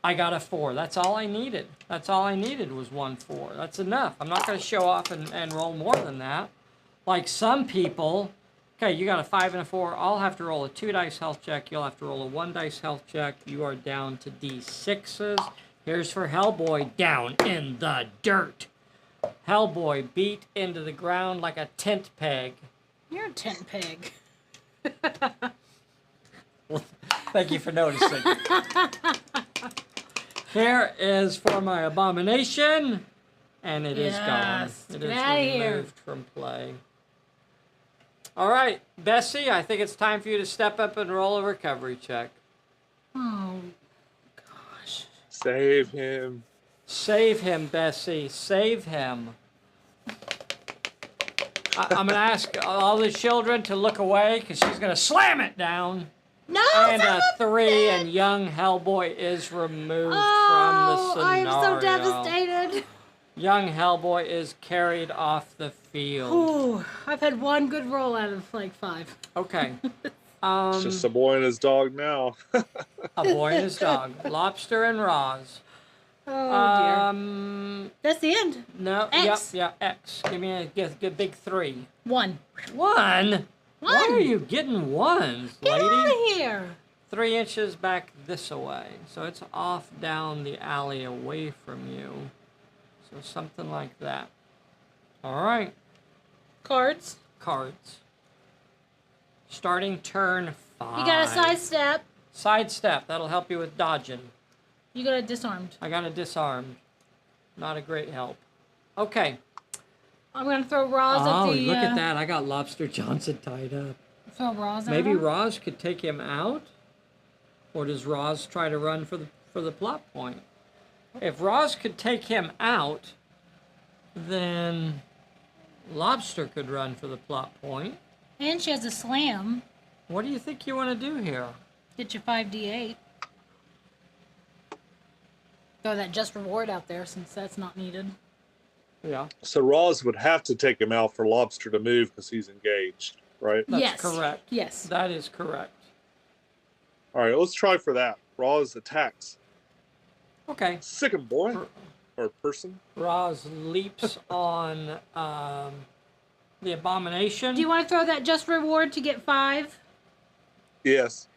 I got a 4. That's all I needed. That's all I needed was 1 4. That's enough. I'm not gonna show off and roll more than that. Like some people. Okay, you got a 5 and a 4. I'll have to roll a 2 dice health check. You'll have to roll a 1 dice health check. You are down to D6s. Here's for Hellboy down in the dirt. Hellboy beat into the ground like a tent peg. You're a tent peg. Well, thank you for noticing. Here is for my abomination, and it is gone. Yes, It get is outta here. removed from play. All right, Bessie, I think it's time for you to step up and roll a recovery check. Oh, gosh. Save him. Save him, Bessie. Save him. I'm going to ask all the children to look away because she's going to slam it down. No, And a 3, and young Hellboy is removed from the scenario. I am so devastated. Young Hellboy is carried off the field. Ooh, I've had one good roll out of like 5. Okay. It's just a boy and his dog now. A boy and his dog. Lobster and Roz. Oh dear. That's the end. No. X. Yep. X. Give me a good big 3. 1. 1? Why are you getting ones, Get lady? out of here. 3 inches back this away. So it's off down the alley away from you. So something like that. All right. Cards. Cards. Starting turn 5. You got a sidestep. Sidestep. That'll help you with dodging. You got a disarmed. I got a disarmed. Not a great help. Okay. I'm gonna throw Roz at Oh, the. look at that. I got Lobster Johnson tied up. Throw Roz at Maybe him. Roz could take him out? Or does Roz try to run for the plot point? If Roz could take him out, then Lobster could run for the plot point. And she has a slam. What do you think you want to do here? Get your 5d8. Throw that just reward out there since that's not needed. Yeah. So Roz would have to take him out for Lobster to move because he's engaged, right? That's Yes. correct. Yes. That is correct. All right, let's try for that. Roz attacks. Okay. Sick him, boy. Or person. Roz leaps on the abomination. Do you want to throw that just reward to get 5? Yes.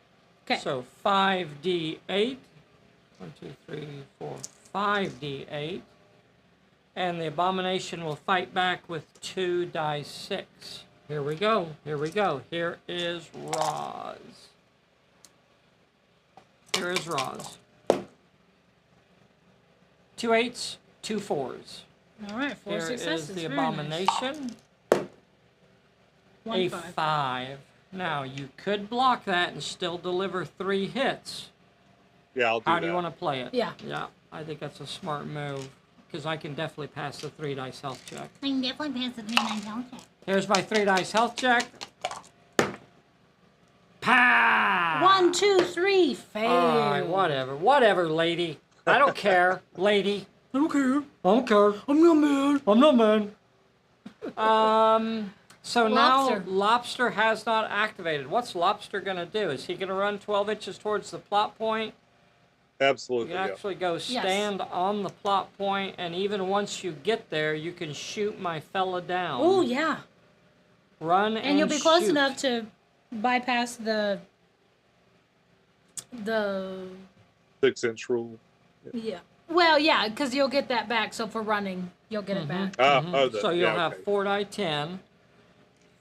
Okay. So 5d8. 1, 2, 3, 4, 5d8. And the abomination will fight back with 2 die 6. Here we go. Here we go. Here is Roz. Here is Roz. 2 8s, 2 4s. All right, 4 Here successes. is the Very abomination. Nice. 1 A 5. 5. Now, you could block that and still deliver 3 hits. Yeah, I'll do that. How do you want to play it? Yeah. Yeah, I think that's a smart move. Because I can definitely pass the 3 dice health check. I can definitely pass the 3 9 health check. Here's my 3 dice health check. Pow! 1 2 3. Fail. Alright, whatever. Whatever, lady. I don't care, lady. I don't care. I don't care. I'm not mad. I'm not mad. So Lobster. now Lobster has not activated. What's Lobster going to do? Is he going to run 12 inches towards the plot point? You Absolutely. can Yeah. actually go stand on the plot point, and even once you get there, you can shoot my fella down. Oh, yeah. Run And you'll be close shoot. enough to bypass the 6-inch rule. yeah. Well, yeah, because you'll get that back. So for running, you'll get it back. So you'll have okay. 4 die 10.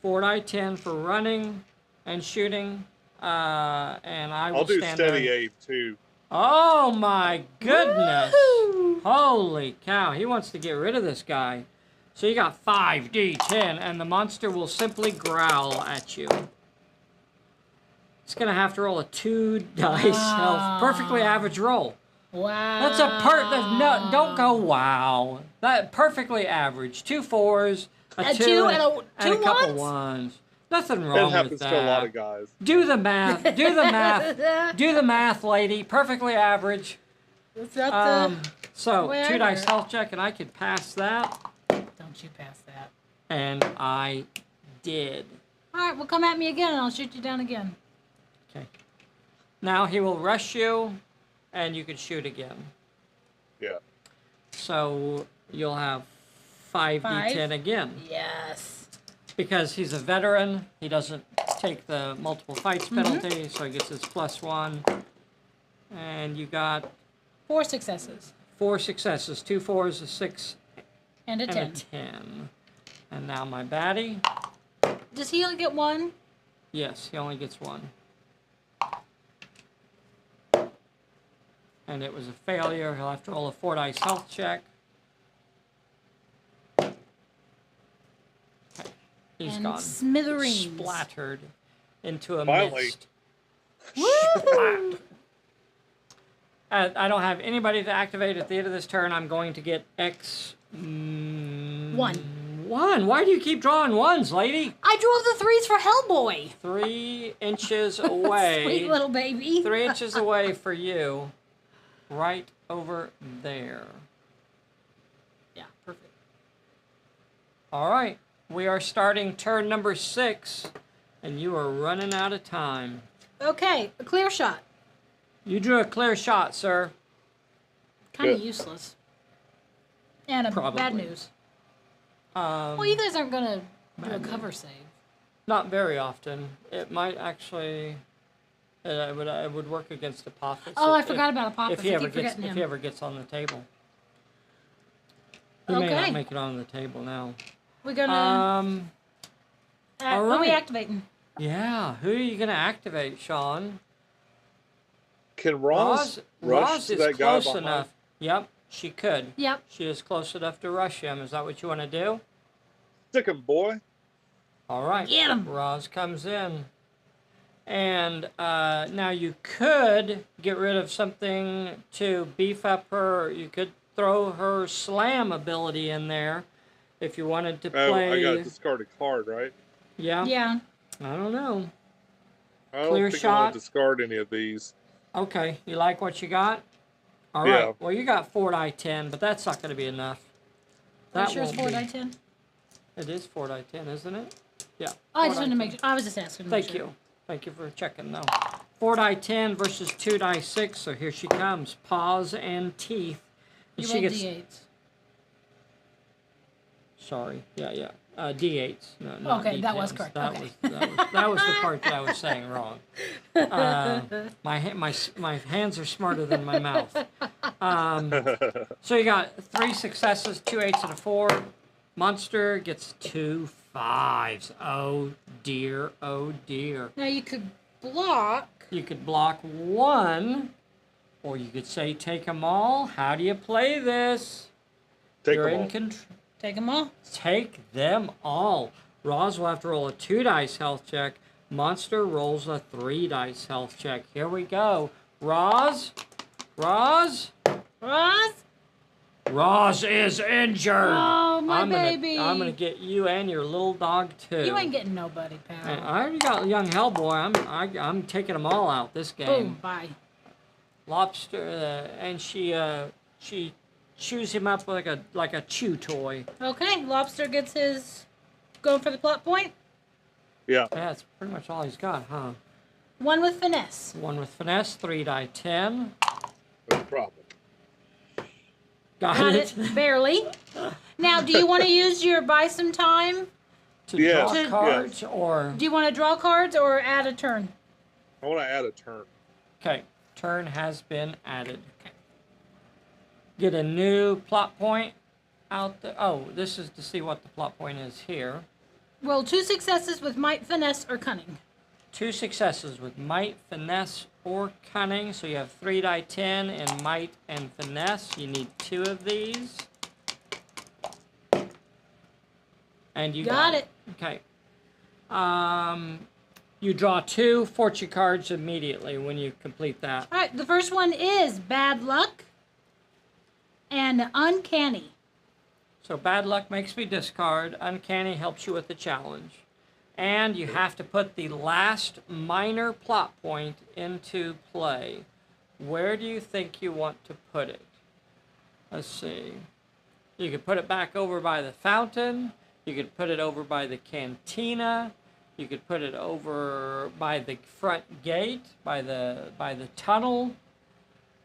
4 die 10 for running and shooting. and I will I'll do stand steady there. aim too. Oh my goodness! Woo! Holy cow! He wants to get rid of this guy. So you got 5d10, and the monster will simply growl at you. It's gonna have to roll a 2 dice health. Perfectly average roll. Wow. That's a no, don't go wow. That perfectly average. 2 4s, a 2, and a couple ones. Nothing wrong It with happens that. to a lot of guys. Do the math. Do the math. Do the math, lady. Perfectly average. Is that So way I 2 dice heard it. health check, and I could pass that, Don't you pass that. and I did. All right, well, come at me again, and I'll shoot you down again. Okay. Now he will rush you, and you can shoot again. Yeah. So you'll have 5d10 again. Yes. Because he's a veteran, he doesn't take the multiple fights penalty, so he gets his +1. And you got 4 successes. 4 successes, 2 4s, a 6, And a and 10. a 10. And now my baddie. Does he only get 1? Yes, he only gets 1. And it was a failure. He'll have to roll a 4 dice health check. Okay. He's And gone. smithereens. Splattered into a Finally. mist. Woo! Splat. I don't have anybody to activate at the end of this turn. I'm going to get X. 1. 1. Why do you keep drawing 1s, lady? I drove the 3s for Hellboy. 3 inches away. Sweet little baby. 3 inches away for you. Right over there. Yeah, perfect. All right. We are starting turn number 6, and you are running out of time. Okay, a clear shot. You drew a clear shot, sir. Kind of Good. useless. And a Probably. bad news. Well, you guys aren't going to do a bad cover save. Not very often. It might actually. It would work against Apophis. Oh, I forgot about Apophis. If he I ever keep gets, forgetting if him. he ever gets on the table. He may Okay. not make it on the table now. We're going to... all who are we right. activating? Yeah. Who are you gonna activate, Sean? Can Roz rush Roz to is that guy close behind? enough. Yep, she could. Yep. She is close enough to rush him. Is that what you want to do? Stick him, boy. All right. Get him. Roz comes in. And now you could get rid of something to beef up her. You could throw her slam ability in there if you wanted to Oh, play. I got to discard a card, right? Yeah. Yeah. I don't know. I don't Clear think I shot. want to discard any of these. Okay. You like what you got? All Yeah. right. Well, you got 4 die 10, but that's not going to be enough. Are you sure it's won't 4 be. die 10? It is 4 die 10, isn't it? Yeah. Oh, I 4 just die wanted to make 10. sure. I was just asking. to make Thank sure. you. Thank you for checking, though. 4 die 10 versus 2 die 6, so here she comes. Paws and teeth. And You she rolled gets. D8s. Sorry. Yeah. D8s. No, not Okay, that D10s. was correct. That, Okay. that was the part that I was saying wrong. My hands are smarter than my mouth. So you got 3 successes, 2 8s, and a 4. Monster gets 2 5s. Oh dear, oh dear. Now you could block. You could block 1, or you could say take them all. How do you play this? Take You're them in all. control. Take them all. Take them all. Roz will have to roll a 2 dice health check. Monster rolls a 3 dice health check. Here we go. Roz? Roz? Roz is injured. Oh, my I'm baby. I'm gonna get you and your little dog too. You ain't getting nobody, And pal. I already got young Hellboy. I'm taking them all out this game. Boom. Bye. Lobster, and she chews him up like a chew toy. Okay, Lobster gets his... Going for the plot point. Yeah. Yeah, that's pretty much all he's got, huh? 1 with finesse. 1 with finesse, 3 die 10. No problem. Got it. Barely. Now, do you want to use your buy some time? To Yes, draw yes. cards or... Do you want to draw cards or add a turn? I want to add a turn. Okay, turn has been added. Get a new plot point out there. Oh, this is to see what the plot point is here. Roll 2 successes with might, finesse, or cunning. 2 successes with might, finesse, or cunning. So you have 3 die 10 in might and finesse. You need 2 of these. And you got it. Okay. You draw 2 fortune cards immediately when you complete that. All right, the first one is bad luck and uncanny. So bad luck makes me discard. Uncanny helps you with the challenge. And you have to put the last minor plot point into play. Where do you think you want to put it? Let's see. You could put it back over by the fountain. You could put it over by the cantina. You could put it over by the front gate, by the tunnel.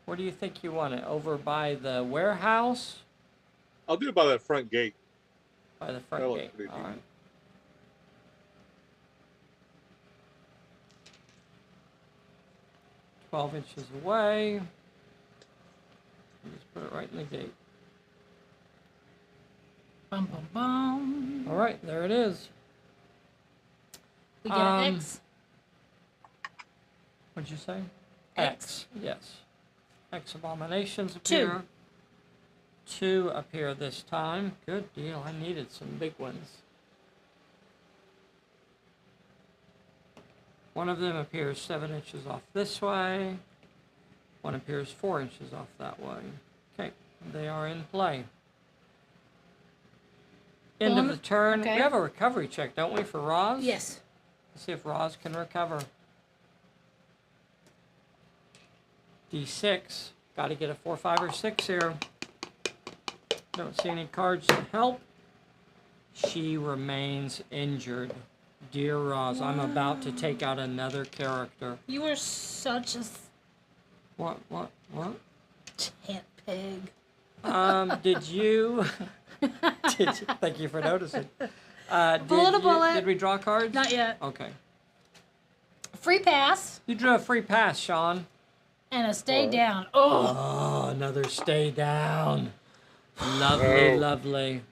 Where do you think you want it? Over by the warehouse? I'll do it by that front gate. By the front That'll gate. look pretty All right. 12 inches away. Just put it right in the gate. Bum, bum, bum. All right, there it is. We get an X. What'd you say? X. Yes. X abominations appear. 2 appear this time. Good deal. I needed some big ones. One of them appears 7 inches off this way. One appears 4 inches off that way. Okay, they are in play. End of the turn. Okay. We have a recovery check, don't we, for Roz? Yes. Let's see if Roz can recover. D6. Got to get a 4, 5, or 6 here. Don't see any cards to help. She remains injured. Dear Roz, I'm about to take out another character. You are such a What? tent pig. Did you... Thank you for noticing. Bullet. Did we draw cards? Not yet. Okay. Free pass You drew a free pass, Sean. and a stay Oh. down. Oh, Oh, another stay down. Lovely, lovely.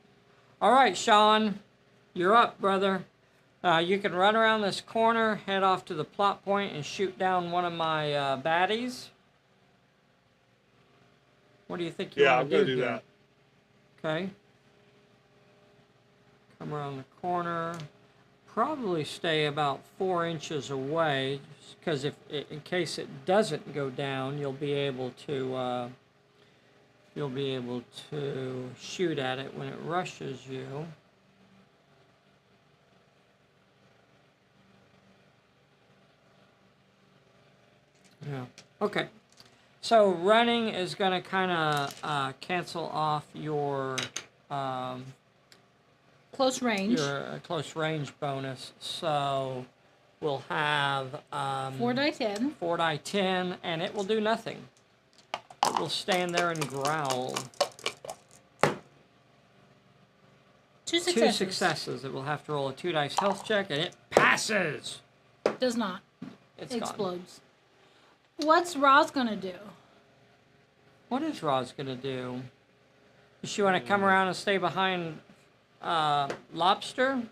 All right, Sean. You're up, brother. You can run around this corner, head off to the plot point, and shoot down one of my baddies. What do you think you Yeah, want I'm to gonna do do here? that. Okay. Come around the corner. Probably stay about 4 inches away, because if in case it doesn't go down, you'll be able to shoot at it when it rushes you. Yeah. Okay. So running is going to kind of cancel off your close range. close range bonus. So we'll have 4 die 10. 4 die 10, and it will do nothing. It will stand there and growl. 2 successes. 2 successes. It will have to roll a 2 dice health check, and it passes. Does not. It's It gone. explodes. What's Roz gonna do? What is Roz gonna do? Does she want to come around and stay behind Lobster?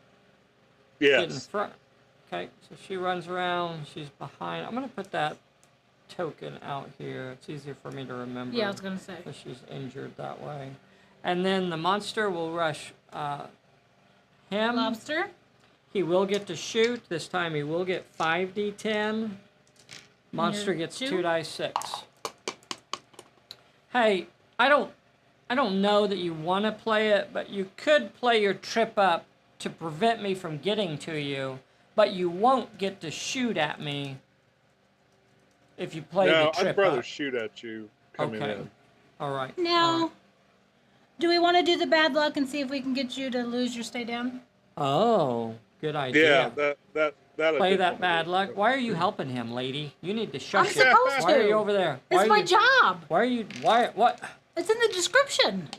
Get in Yes. front. Okay, so she runs around. She's behind. I'm gonna put that token out here. It's easier for me to remember. Yeah, I was gonna say. Because she's injured that way. And then the monster will rush him. Lobster. He will get to shoot. This time he will get 5d10. Monster gets 2 dice 6. Hey, I don't know that you want to play it, but you could play your trip up to prevent me from getting to you, but you won't get to shoot at me if you play the No, trip I'd rather up. shoot at you coming Okay. in. All right. Now, all right. do we want to do the bad luck and see if we can get you to lose your stay down? Oh, good idea. Yeah, that I Play did that wanna bad do. luck. Why are you helping him, lady? You need to shush I'm it. supposed Why are to. you over there? Why It's are my you, job. Why are you? What? It's in the description.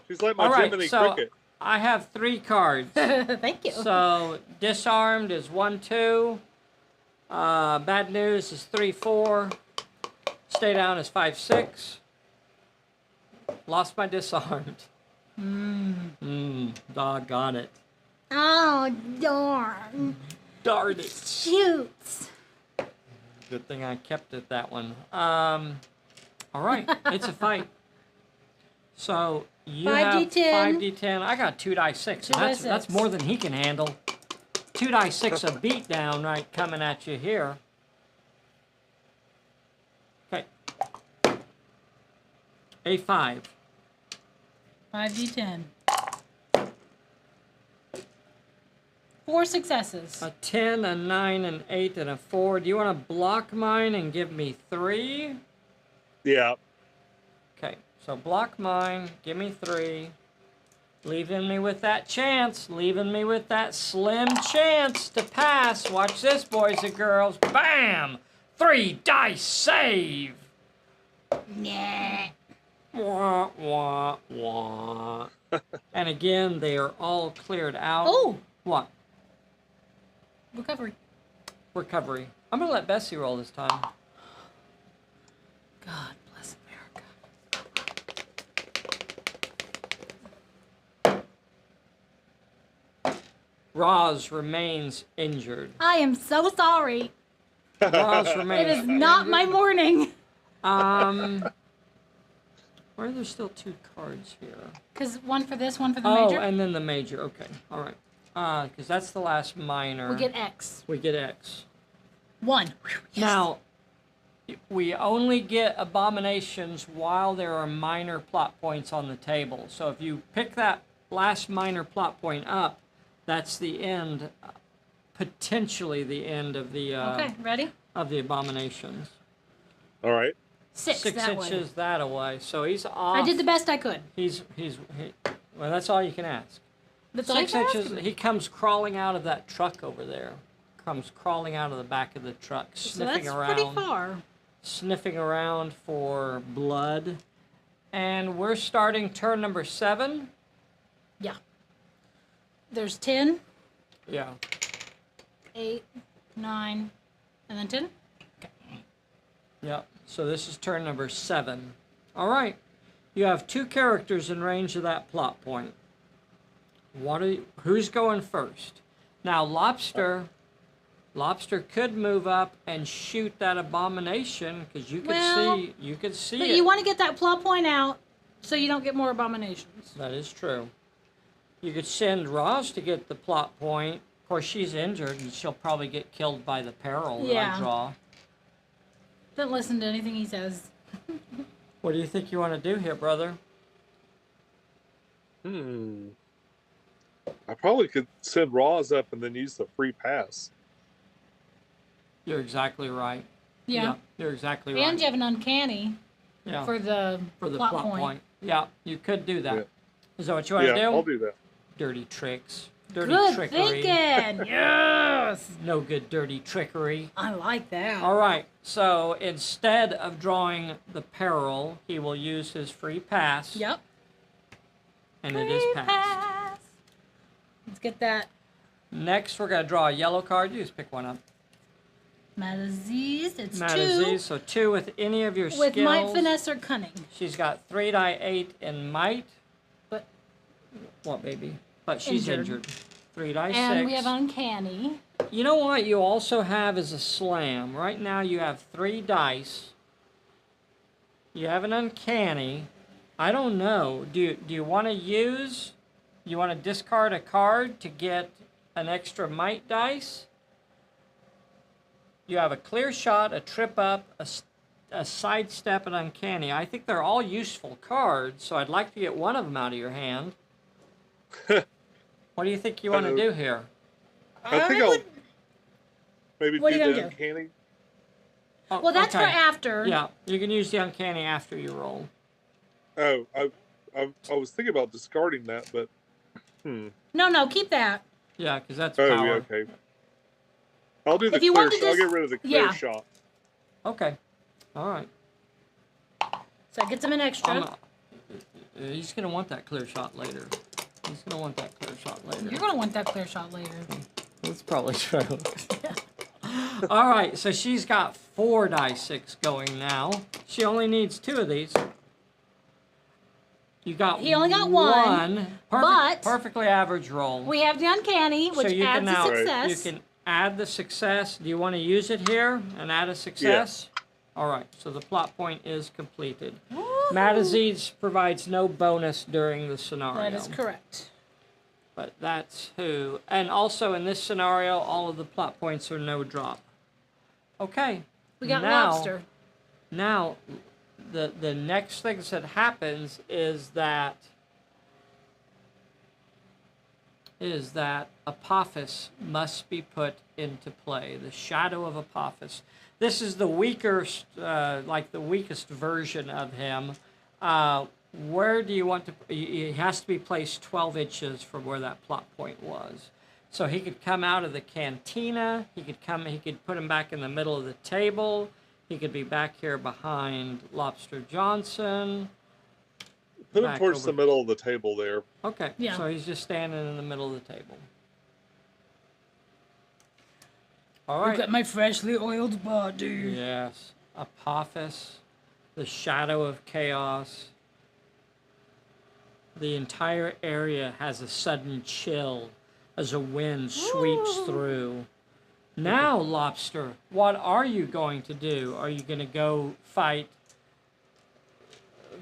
She's like my All right, Jiminy so Cricket. I have 3 cards. Thank you. So disarmed is 1, 2. Bad news is 3, 4. Stay down is 5, 6. Lost my disarmed. Doggone it. Oh, darn. Darn it. Shoots. Good thing I kept it that one. All right, it's a fight. So you 5d10. have 5d10. I got 2 die 6. And that's 2d6. that's more than he can handle. 2 die 6 a beat down right coming at you here. Okay. A 5. 5d10. 4 successes. A 10, a 9, an 8, and a 4. Do you want to block mine and give me 3? Yeah. Okay, so block mine, give me 3. Leaving me with that chance, leaving me with that slim chance to pass. Watch this, boys and girls. Bam! 3 dice save! Nah. Wah, wah, wah. And again, they are all cleared out. Oh! What? Recovery. Recovery. I'm going to let Bessie roll this time. God bless America. Roz remains injured. I am so sorry. Roz remains It is not my morning. Why are there still 2 cards here? Because one for this, one for the Oh, major. and then the major. Okay, all right. Because that's the last minor. We get X. We get X. 1. Yes. Now, we only get abominations while there are minor plot points on the table. So if you pick that last minor plot point up, that's the end, potentially the end of the Okay, ready? of the abominations. All right. 6 6 that inches way. that away. So he's off. I did the best I could. Well, that's all you can ask. That's all I 6 can ask. inches. He comes crawling out of that truck over there. Comes crawling out of the back of the truck, So sniffing that's around. pretty far. Sniffing around for blood. And we're starting turn number 7. Yeah. There's 10, Yeah. 8, 9, and then 10. Yep. So this is turn number 7. All right. You have 2 characters in range of that plot point. Who's going first? Now, Lobster could move up and shoot that abomination because you could see But it. you want to get that plot point out so you don't get more abominations. That is true. You could send Roz to get the plot point. Of course, she's injured and she'll probably get killed by the peril that I Yeah. draw. Don't listen to anything he says. What do you think you want to do here, brother? I probably could send Roz up and then use the free pass. You're exactly right. Yeah. You're exactly right. And you have an uncanny Yeah. for the plot point. Yeah, you could do that. Yeah. Is that what you want to do? Yeah, I'll do that. Dirty tricks. Dirty Good trickery. thinking. Yes. No good dirty trickery. I like that. All right, so instead of drawing the peril, he will use his free pass. Yep. And it is Free passed. pass. Let's get that. Next, we're going to draw a yellow card. You just pick one up. Madaziz. It's 2. Madaziz, so 2 with any of your With skills. might, finesse, or cunning. She's got 3 die 8 in might. But What, baby? But she's injured. 3 die 6. and we have uncanny. You know what you also have is a slam. Right now you have 3 dice. You have an uncanny. I don't know. Do you want to use... You want to discard a card to get an extra might dice? You have a clear shot, a trip up, a sidestep, and uncanny. I think they're all useful cards, so I'd like to get one of them out of your hand. What do you think you want to do here? I think I'll maybe What are do you the gonna do? uncanny. Oh, Well, that's okay. for after. Yeah, you can use the uncanny after you roll. Oh, I was thinking about discarding that, but No, keep that. Yeah, because that's oh power. yeah, okay. I'll do the If you clear want to shot. I'll just- get rid of the clear yeah. shot. Okay. All right. So it gets him an extra. He's going to want that clear shot later. He's going to want that clear shot later. You're going to want that clear shot later. That's probably true. All right, so she's got 4 die 6 going now. She only needs 2 of these. You got He only got one, but perfectly average roll. We have the uncanny, which so you adds can now a success. you can add the success. Do you want to use it here and add a success? Yeah. All right, so the plot point is completed. Mataziz provides no bonus during the scenario. That is correct. But that's who. And also in this scenario, all of the plot points are no drop. Okay. We got Lobster. Now, the next thing that happens is that Apophis must be put into play. The shadow of Apophis. This is the weakest, the weakest version of him. Where do you want to? He has to be placed 12 inches from where that plot point was. So he could come out of the cantina. He could put him back in the middle of the table. He could be back here behind Lobster Johnson. Put him towards the middle of the table there. Okay. Yeah. So he's just standing in the middle of the table. All right. Look at my freshly oiled body. Yes. Apophis, the shadow of chaos. The entire area has a sudden chill as a wind sweeps through. Now, Lobster, what are you going to do? Are you going to go fight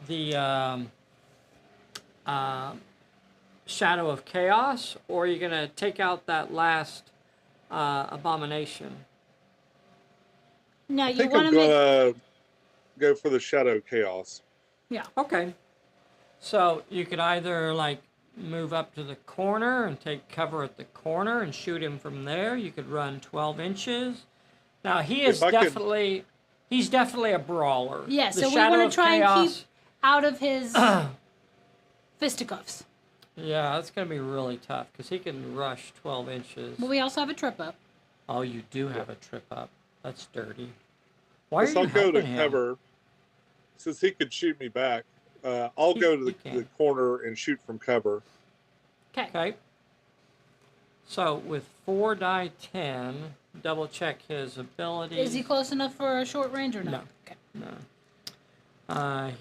the shadow of chaos, or are you going to take out that last abomination? No, I you think want I'm to gonna go for the shadow of chaos. Yeah. Okay. So you could either move up to the corner and take cover at the corner and shoot him from there. You could run 12 inches. Now he's definitely a brawler. Yeah, so we want to try and keep out of his fisticuffs. Yeah, that's going to be really tough because he can rush 12 inches. But we also have a trip up. Oh, you do have a trip up. That's dirty. Why are you I'll go to him? cover since he could shoot me back. I'll go to the corner and shoot from cover. Okay. So with 4 die 10, double check his abilities. Is he close enough for a short range or no? No. Okay. No.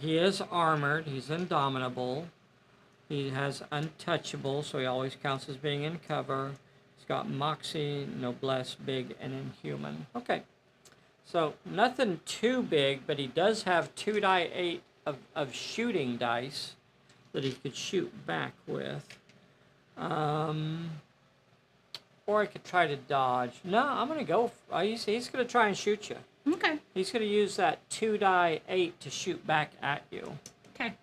He is armored. He's indomitable. He has untouchable, so he always counts as being in cover. He's got moxie, noblesse, big, and inhuman. Okay. So nothing too big, but he does have 2 die 8 of shooting dice that he could shoot back with. Or I could try to dodge. No, I'm going to go. He's going to try and shoot you. Okay. He's going to use that 2 die 8 to shoot back at you. Okay.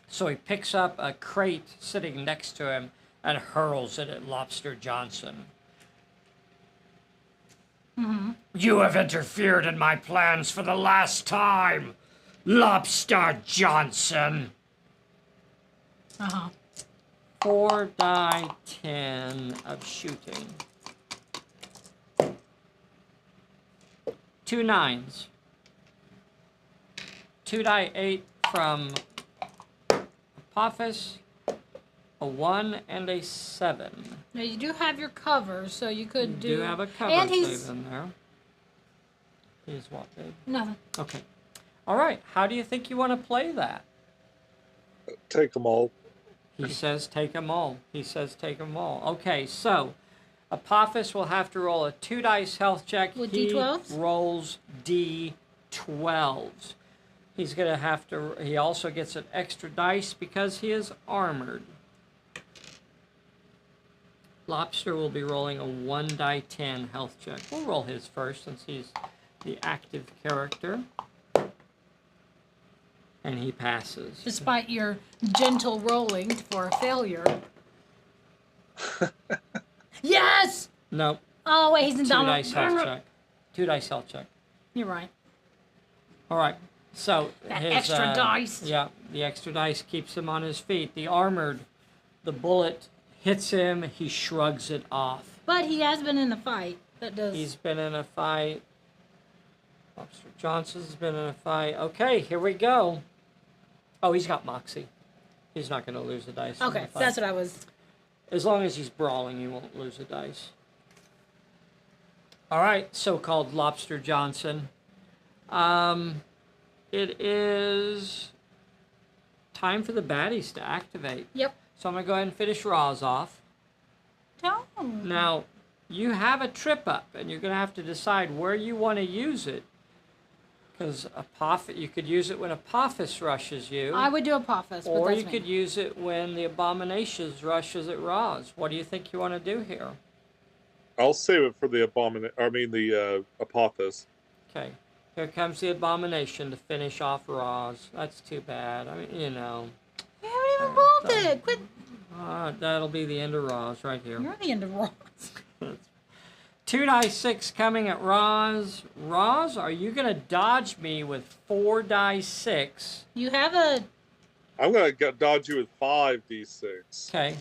So he picks up a crate sitting next to him and hurls it at Lobster Johnson. Mm-hmm. You have interfered in my plans for the last time, Lobster Johnson. Uh-huh. 4 die 10 of shooting. 2 9s. 2 die 8 from Apophis. A 1 and a 7. Now you do have your cover, so you could do. You do have a cover and save in there. He's what, babe? Nothing. Okay. All right. How do you think you want to play that? Take them all. He says take them all. He says take them all. Okay, so Apophis will have to roll a 2 dice health check. With he D12s? rolls D12s. He's going to have to... He also gets an extra dice because he is armored. Lobster will be rolling a 1 die 10 health check. We'll roll his first since he's the active character. And he passes. Despite your gentle rolling for a failure. Yes! Nope. Oh, wait, he's in 2 dice health check. 2 dice health check. You're right. All right. So that his extra dice. Yeah, the extra dice keeps him on his feet. The armored, the bullet hits him. He shrugs it off. But he has been in a fight. That does. He's been in a fight. Lobster Johnson's been in a fight. Okay, here we go. Oh, he's got moxie. He's not going to lose a dice. Okay, that's what I was. As long as he's brawling, he won't lose a dice. All right, so-called Lobster Johnson. It is time for the baddies to activate. Yep. So I'm going to go ahead and finish Roz off. Don't. Now, you have a trip up, and you're going to have to decide where you want to use it. Because you could use it when Apophis rushes you. I would do Apophis, or but you that's could me. use it when the Abominations rushes at Roz. What do you think you want to do here? I'll save it for the Apophis. Okay. Here comes the Abomination to finish off Roz. That's too bad. I mean, you know. You haven't even rolled it. Quit. That'll be the end of Roz right here. You're the end of Roz. 2 dice 6 coming at Roz. Roz, are you going to dodge me with 4 dice 6? You have a... I'm going to dodge you with 5d6. Okay.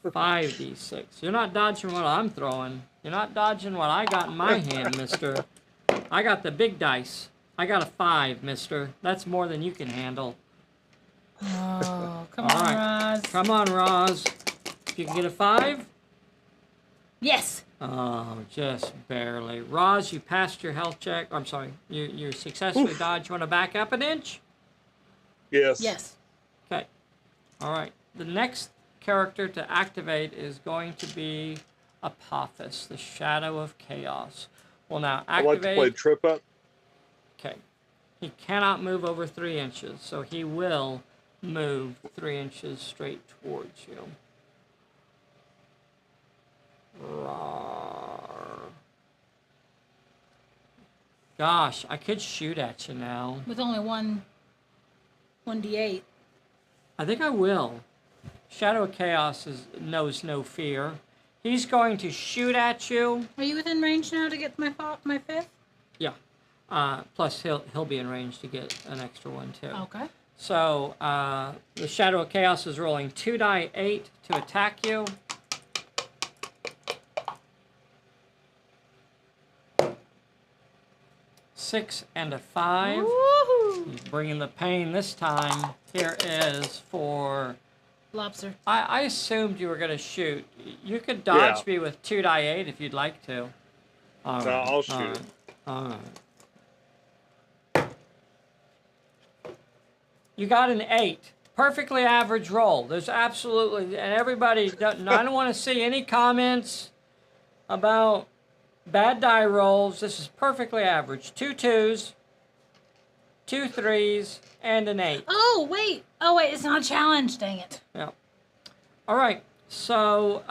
5d6. You're not dodging what I'm throwing. You're not dodging what I got in my hand, mister. I got the big dice. I got a 5, mister. That's more than you can handle. Oh, come All on, right. Roz. Come on, Roz. If you can get a 5? Yes. Oh, just barely. Roz, you passed your health check. I'm sorry. You successfully dodged. You want to back up an inch? Yes. Yes. Okay. All right. The next character to activate is going to be Apophis, the Shadow of Chaos. Well, now I like activate. to play trip up. Okay. He cannot move over 3 inches, so he will move 3 inches straight towards you. Roar. Gosh, I could shoot at you now. With only 1d8. I think I will. Shadow of Chaos knows no fear. He's going to shoot at you. Are you within range now to get my 5th? Yeah. Plus, he'll be in range to get an extra one, too. Okay. So, the Shadow of Chaos is rolling 2 die 8 to attack you. Six and a 5. Woohoo! He's bringing the pain this time. Here is for... Lobster. I assumed you were going to shoot. You could dodge Yeah. me with 2 die 8 if you'd like to. All No, right, I'll shoot. all right, all right. You got an 8. Perfectly average roll. There's absolutely... And everybody... I don't want to see any comments about bad die rolls. This is perfectly average. 2 2s, 2 3s, and an 8. Oh, wait. It's not a challenge. Dang it. Yeah. All right. So,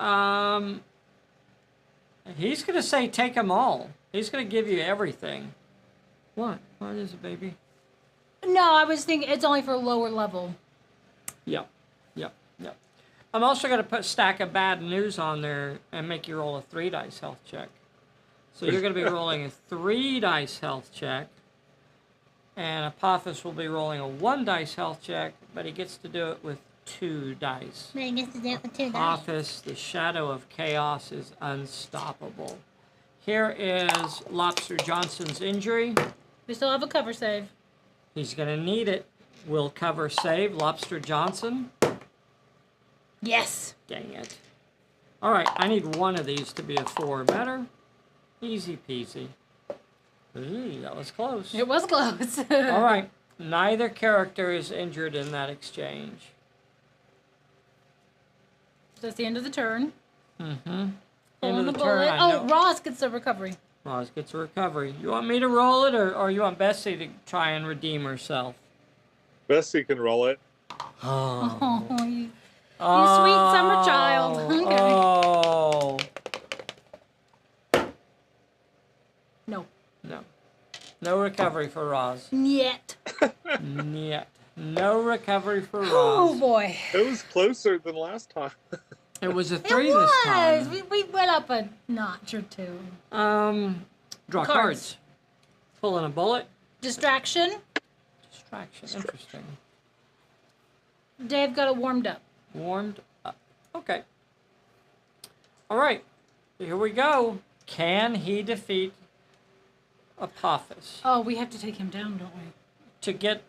he's going to say take them all. He's going to give you everything. What? What is it, baby? No, I was thinking it's only for lower level. Yep. I'm also going to put stack of bad news on there and make you roll a 3 dice health check. So you're going to be rolling a 3 dice health check. And Apophis will be rolling a 1 dice health check, but he gets to do it with 2 dice. But he gets to do it with 2 dice. Apophis, the Shadow of Chaos, is unstoppable. Here is Lobster Johnson's injury. We still have a cover save. He's going to need it. Will cover save. Lobster Johnson. Yes. Dang it. All right, I need one of these to be a 4 or better. Easy peasy. Ooh, that was close. It was close. All right, neither character is injured in that exchange. So that's the end of the turn. Mm-hmm. Pulling End of the the turn, bullet. I Oh, know. Ross gets the recovery. Roz gets a recovery. You want me to roll it, or you want Bessie to try and redeem herself? Bessie can roll it. Oh. Oh, you sweet summer child. Okay. Oh. No. No. No recovery for Roz. Yet. Yet. No recovery for Oh Roz. boy. It was closer than last time. It was a It 3 was. this time. We went up a notch or 2. Draw cards. Pulling a bullet. Distraction. Distraction. Interesting. Dave got it warmed up. Warmed up. Okay. All right. Here we go. Can he defeat Apophis? Oh, we have to take him down, don't we? To get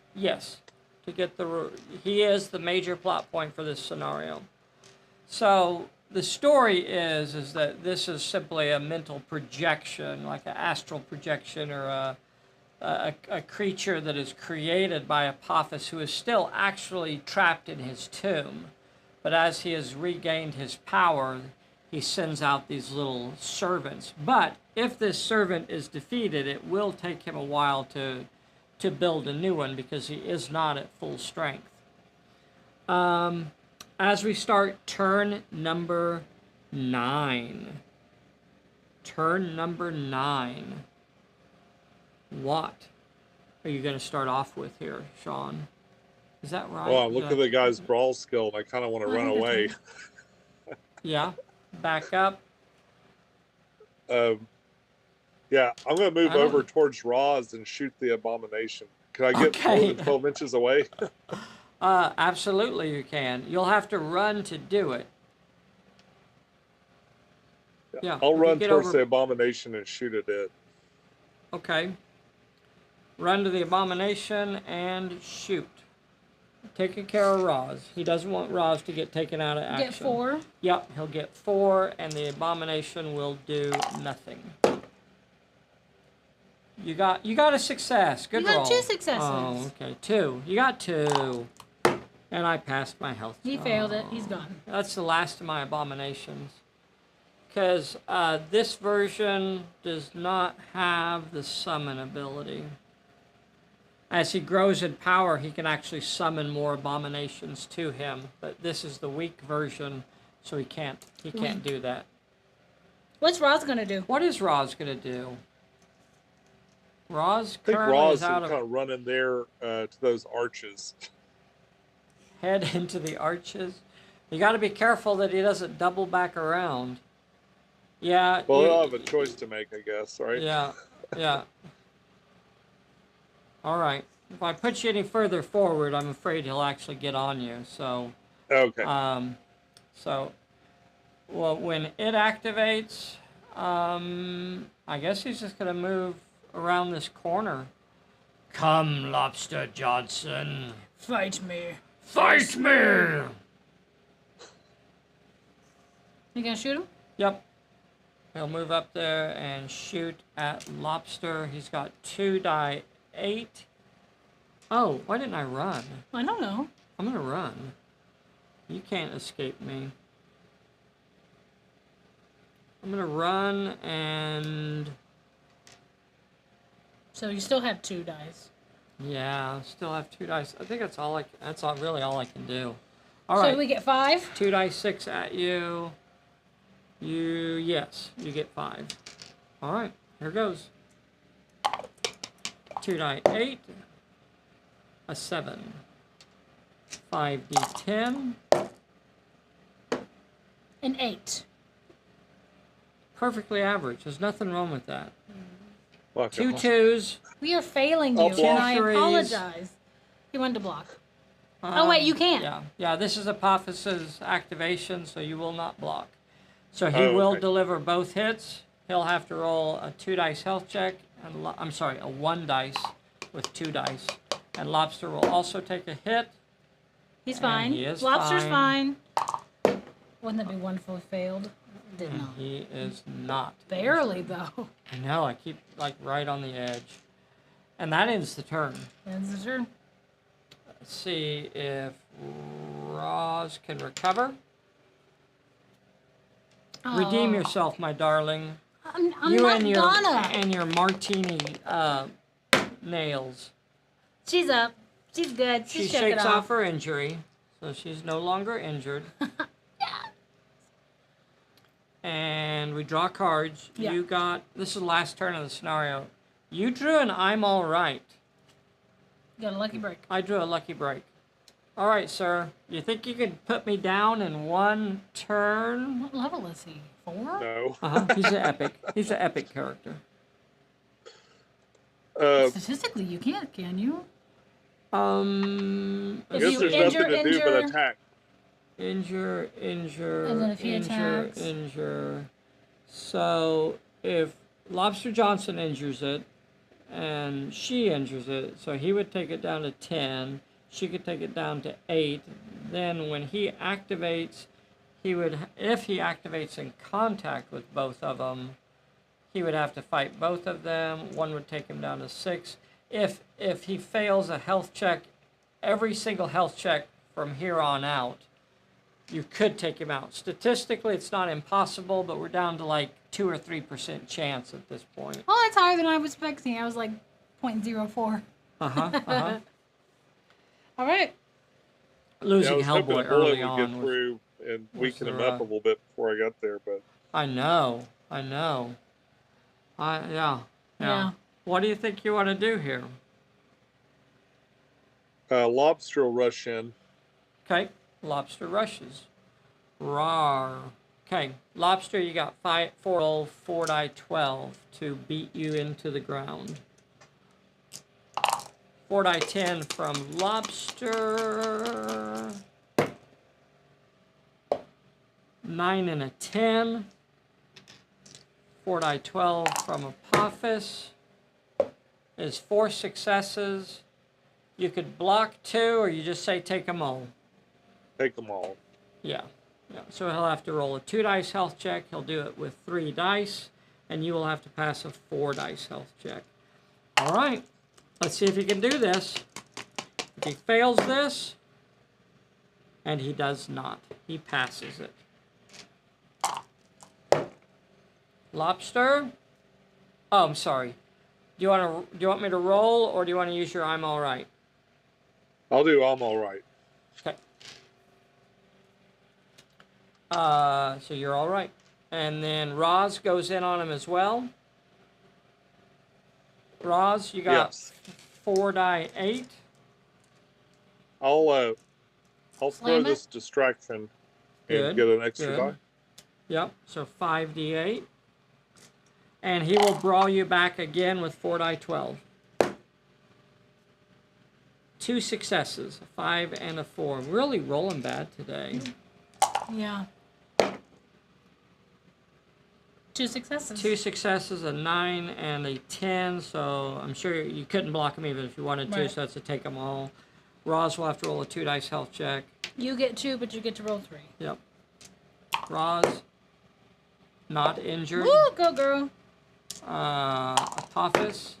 he is the major plot point for this scenario. So the story is that this is simply a mental projection, like an astral projection, or a creature that is created by Apophis, who is still actually trapped in his tomb. But as he has regained his power, he sends out these little servants. But if this servant is defeated, it will take him a while to build a new one because he is not at full strength. As we start turn number 9. Turn number 9. What are you going to start off with here, Sean? Is that right? Well, look at the guy's brawl skill, and I kind of want to run away. Yeah, back up. Yeah, I'm going to move over towards Roz and shoot the abomination. Can I get more than 12 inches away? Absolutely you can. You'll have to run to do it. Yeah, I'll run towards the abomination and shoot at it. Okay. Run to the abomination and shoot. Taking care of Roz. He doesn't want Roz to get taken out of action. Get 4? Yep, he'll get 4, and the abomination will do nothing. You got a success. Good roll. You got 2 successes. Oh, okay. 2. You got 2. And I passed my health. He failed it. He's gone. That's the last of my abominations. Because this version does not have the summon ability. As he grows in power, he can actually summon more abominations to him. But this is the weak version, so he can't do that. What's Roz gonna do? What is Roz gonna do? Roz I think currently Roz is out kind of running there to those arches. Head into the arches. You got to be careful that he doesn't double back around. Yeah. Well, he'll have a choice to make, I guess, right? Yeah, yeah. All right. If I put you any further forward, I'm afraid he'll actually get on you. So. Okay. Well, when it activates, I guess he's just gonna move around this corner. Come, Lobster Johnson. Fight me. Fight me! You gonna shoot him? Yep. He'll move up there and shoot at Lobster. He's got 2 die 8. Oh, why didn't I run? I don't know. I'm gonna run. You can't escape me. I'm gonna run and... So you still have 2 dice. Yeah, still have 2 dice. I think that's all really all I can do. All so right. we get 5? 2 dice 6 at you. Yes, you get 5. All right, here goes. 2 die 8. A 7. 5d10. An 8. Perfectly average. There's nothing wrong with that. Well, 2 2s. We are failing you, and I apologize. He wanted to block. Oh, wait, you can't. Yeah, this is Apophysis activation, so you will not block. So he will deliver both hits. He'll have to roll a 2 dice health check, and I'm sorry, a 1 dice with 2 dice. And Lobster will also take a hit. He's fine. He is Lobster's fine. Wouldn't that be wonderful if he failed? Did not. He is not. Barely, though. I know, I keep, right on the edge. And that ends the turn. Ends the turn. Let's see if Roz can recover. Oh. Redeem yourself, my darling. I'm you not and gonna. And your martini nails. She's up. She's good. She shakes off her injury, so she's no longer injured. And we draw cards. Yeah. You got, this is the last turn of the scenario. You drew an I'm all right. Got a lucky break. I drew a lucky break. All right, sir. You think you could put me down in 1 turn? What level is he? 4? No. He's an epic. He's an epic character. Statistically, you can't, can you? I guess there's nothing to do but attack. Injure, and then if he attacks. Injure. So if Lobster Johnson injures it, and she injures it, so he would take it down to 10. She could take it down to 8. Then when he activates, if he activates in contact with both of them, he would have to fight both of them. One would take him down to 6. If he fails a health check, every single health check from here on out, you could take him out. Statistically, it's not impossible, but we're down to like 2 or 3% chance at this point. Oh, that's higher than I was expecting. I was like 0.04. All right. Yeah, I Losing was hoping a Hellboy bullet early would on get was, through and weaken him the, up a little bit before I got there, but I know. Yeah. What do you think you want to do here? Lobster will rush in. Okay, Lobster rushes. Rawr. Okay, Lobster, you got 4 die 12 to beat you into the ground. 4 die 10 from Lobster. 9 and a 10. 4 die 12 from Apophis. Is 4 successes. You could block 2, or you just say take them all. Take them all. Yeah. So he'll have to roll a 2 dice health check. He'll do it with 3 dice, and you will have to pass a 4 dice health check. All right. Let's see if he can do this. If he fails this, and he does not, he passes it. Lobster. Oh, I'm sorry. Do you want me to roll, or do you want to use your I'm all right? I'll do I'm all right. Okay. So you're all right. And then Roz goes in on him as well. Roz, you got 4 die 8. I'll throw Slam this distraction and Good, get an extra good. die. Yep, so 5d8. And he will brawl you back again with 4 die 12. 2 successes, a 5 and a 4. Really rolling bad today. Yeah. 2 successes. 2 successes, a 9 and a 10, so I'm sure you couldn't block him even if you wanted to, Right. so that's a take them all. Roz will have to roll a 2 dice health check. You get 2, but you get to roll 3. Yep. Roz, not injured. Woo, go girl. Apophis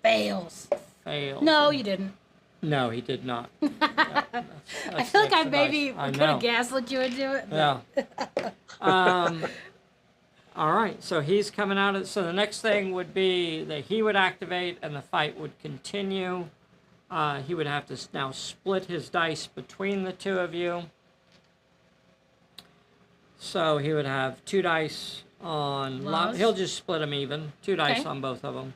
Fails. fails. No, you didn't. No, he did not. I feel like I the maybe dice. I could know. have gaslit you into it. Yeah. All right, so he's coming out. So the next thing would be that he would activate and the fight would continue. He would have to now split his dice between the two of you. So he would have 2 dice on... He'll just split them even. 2 dice on both of them.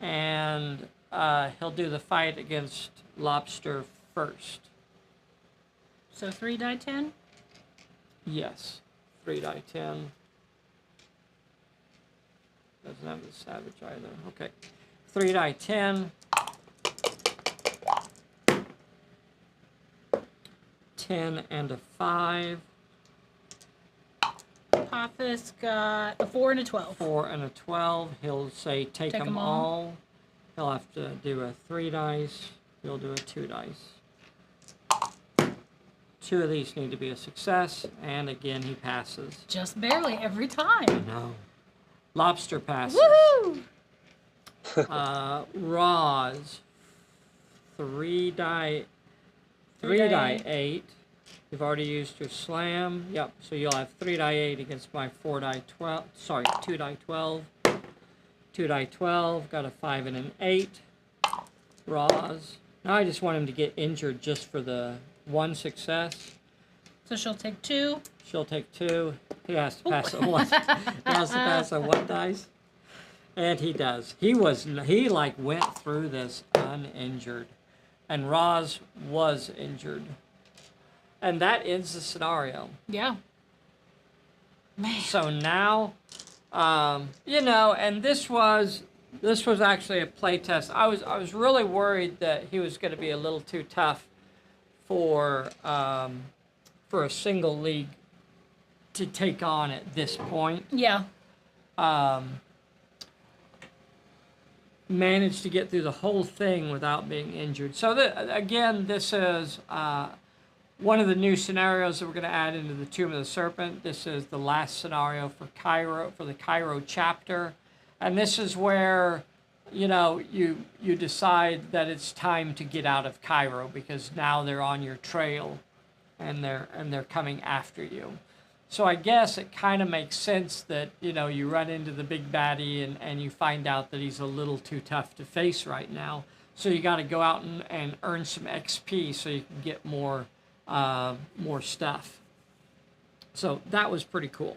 And he'll do the fight against Lobster first. So 3 die 10? Yes. 3 die 10. Doesn't have the savage either. Okay. 3 die 10. 10 and a 5. Apophis got a 4 and a 12. 4 and a 12. He'll say take them all. He'll have to do a 3 dice. He'll do a 2 dice. 2 of these need to be a success, and again he passes. Just barely every time. No. Lobster passes. Woohoo! Roz, 3 die 8. You've already used your slam. Yep, so you'll have 3 die 8 against my 4 die 12. Sorry, 2 die 12. 2 die 12, got a 5 and an 8. Roz. Now I just want him to get injured just for the 1 success. So she'll take 2. She'll take 2. He has to pass a 1. He has to pass a 1 dice. And he does. He like went through this uninjured. And Roz was injured. And that ends the scenario. Yeah. Man. So now, and this was actually a play test. I was really worried that he was going to be a little too tough for a single league to take on at this point. Yeah. Managed to get through the whole thing without being injured. So again, this is one of the new scenarios that we're going to add into the Tomb of the Serpent. This is the last scenario for the Cairo chapter, and this is where you decide that it's time to get out of Cairo because now they're on your trail, and they're coming after you. So I guess it kind of makes sense that, you know, you run into the big baddie and you find out that he's a little too tough to face right now. So you got to go out and earn some XP so you can get more stuff. So that was pretty cool.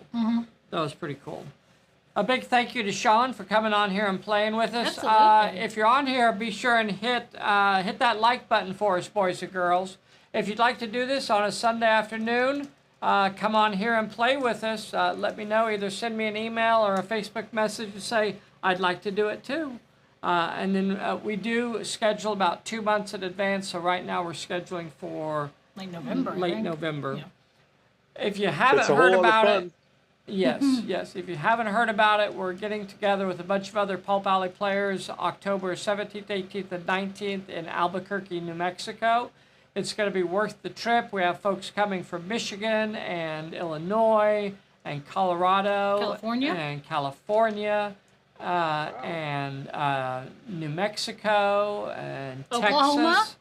That was pretty cool. A big thank you to Sean for coming on here and playing with us. Absolutely. If you're on here, be sure and hit that like button for us, boys and girls. If you'd like to do this on a Sunday afternoon, come on here and play with us. Let me know. Either send me an email or a Facebook message and say, I'd like to do it too. And then we do schedule about 2 months in advance. So right now we're scheduling for Late November. I late think. November. Yeah. If you haven't It's a heard whole lot of about fun. it, yes. If you haven't heard about it, we're getting together with a bunch of other Pulp Alley players October 17th, 18th, and 19th in Albuquerque, New Mexico. It's going to be worth the trip. We have folks coming from Michigan and Illinois and Colorado. California? And California. And New Mexico and Oklahoma? Texas.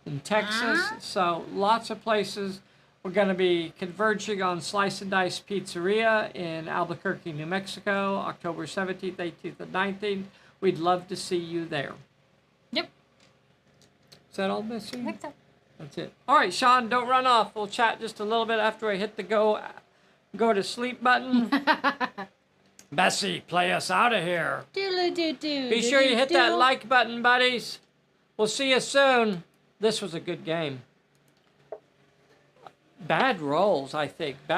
And Texas. So lots of places. We're going to be converging on Slice and Dice Pizzeria in Albuquerque, New Mexico, October 17th, 18th, and 19th. We'd love to see you there. Yep. Is that all, Missy? I think so. That's it. All right, Sean, don't run off. We'll chat just a little bit after I hit the go to sleep button. Bessie, play us out of here. Doodle-doo-doo. Be sure you hit that Doodle-doo. like button, buddies. We'll see you soon. This was a good game. Bad rolls, I think. Bad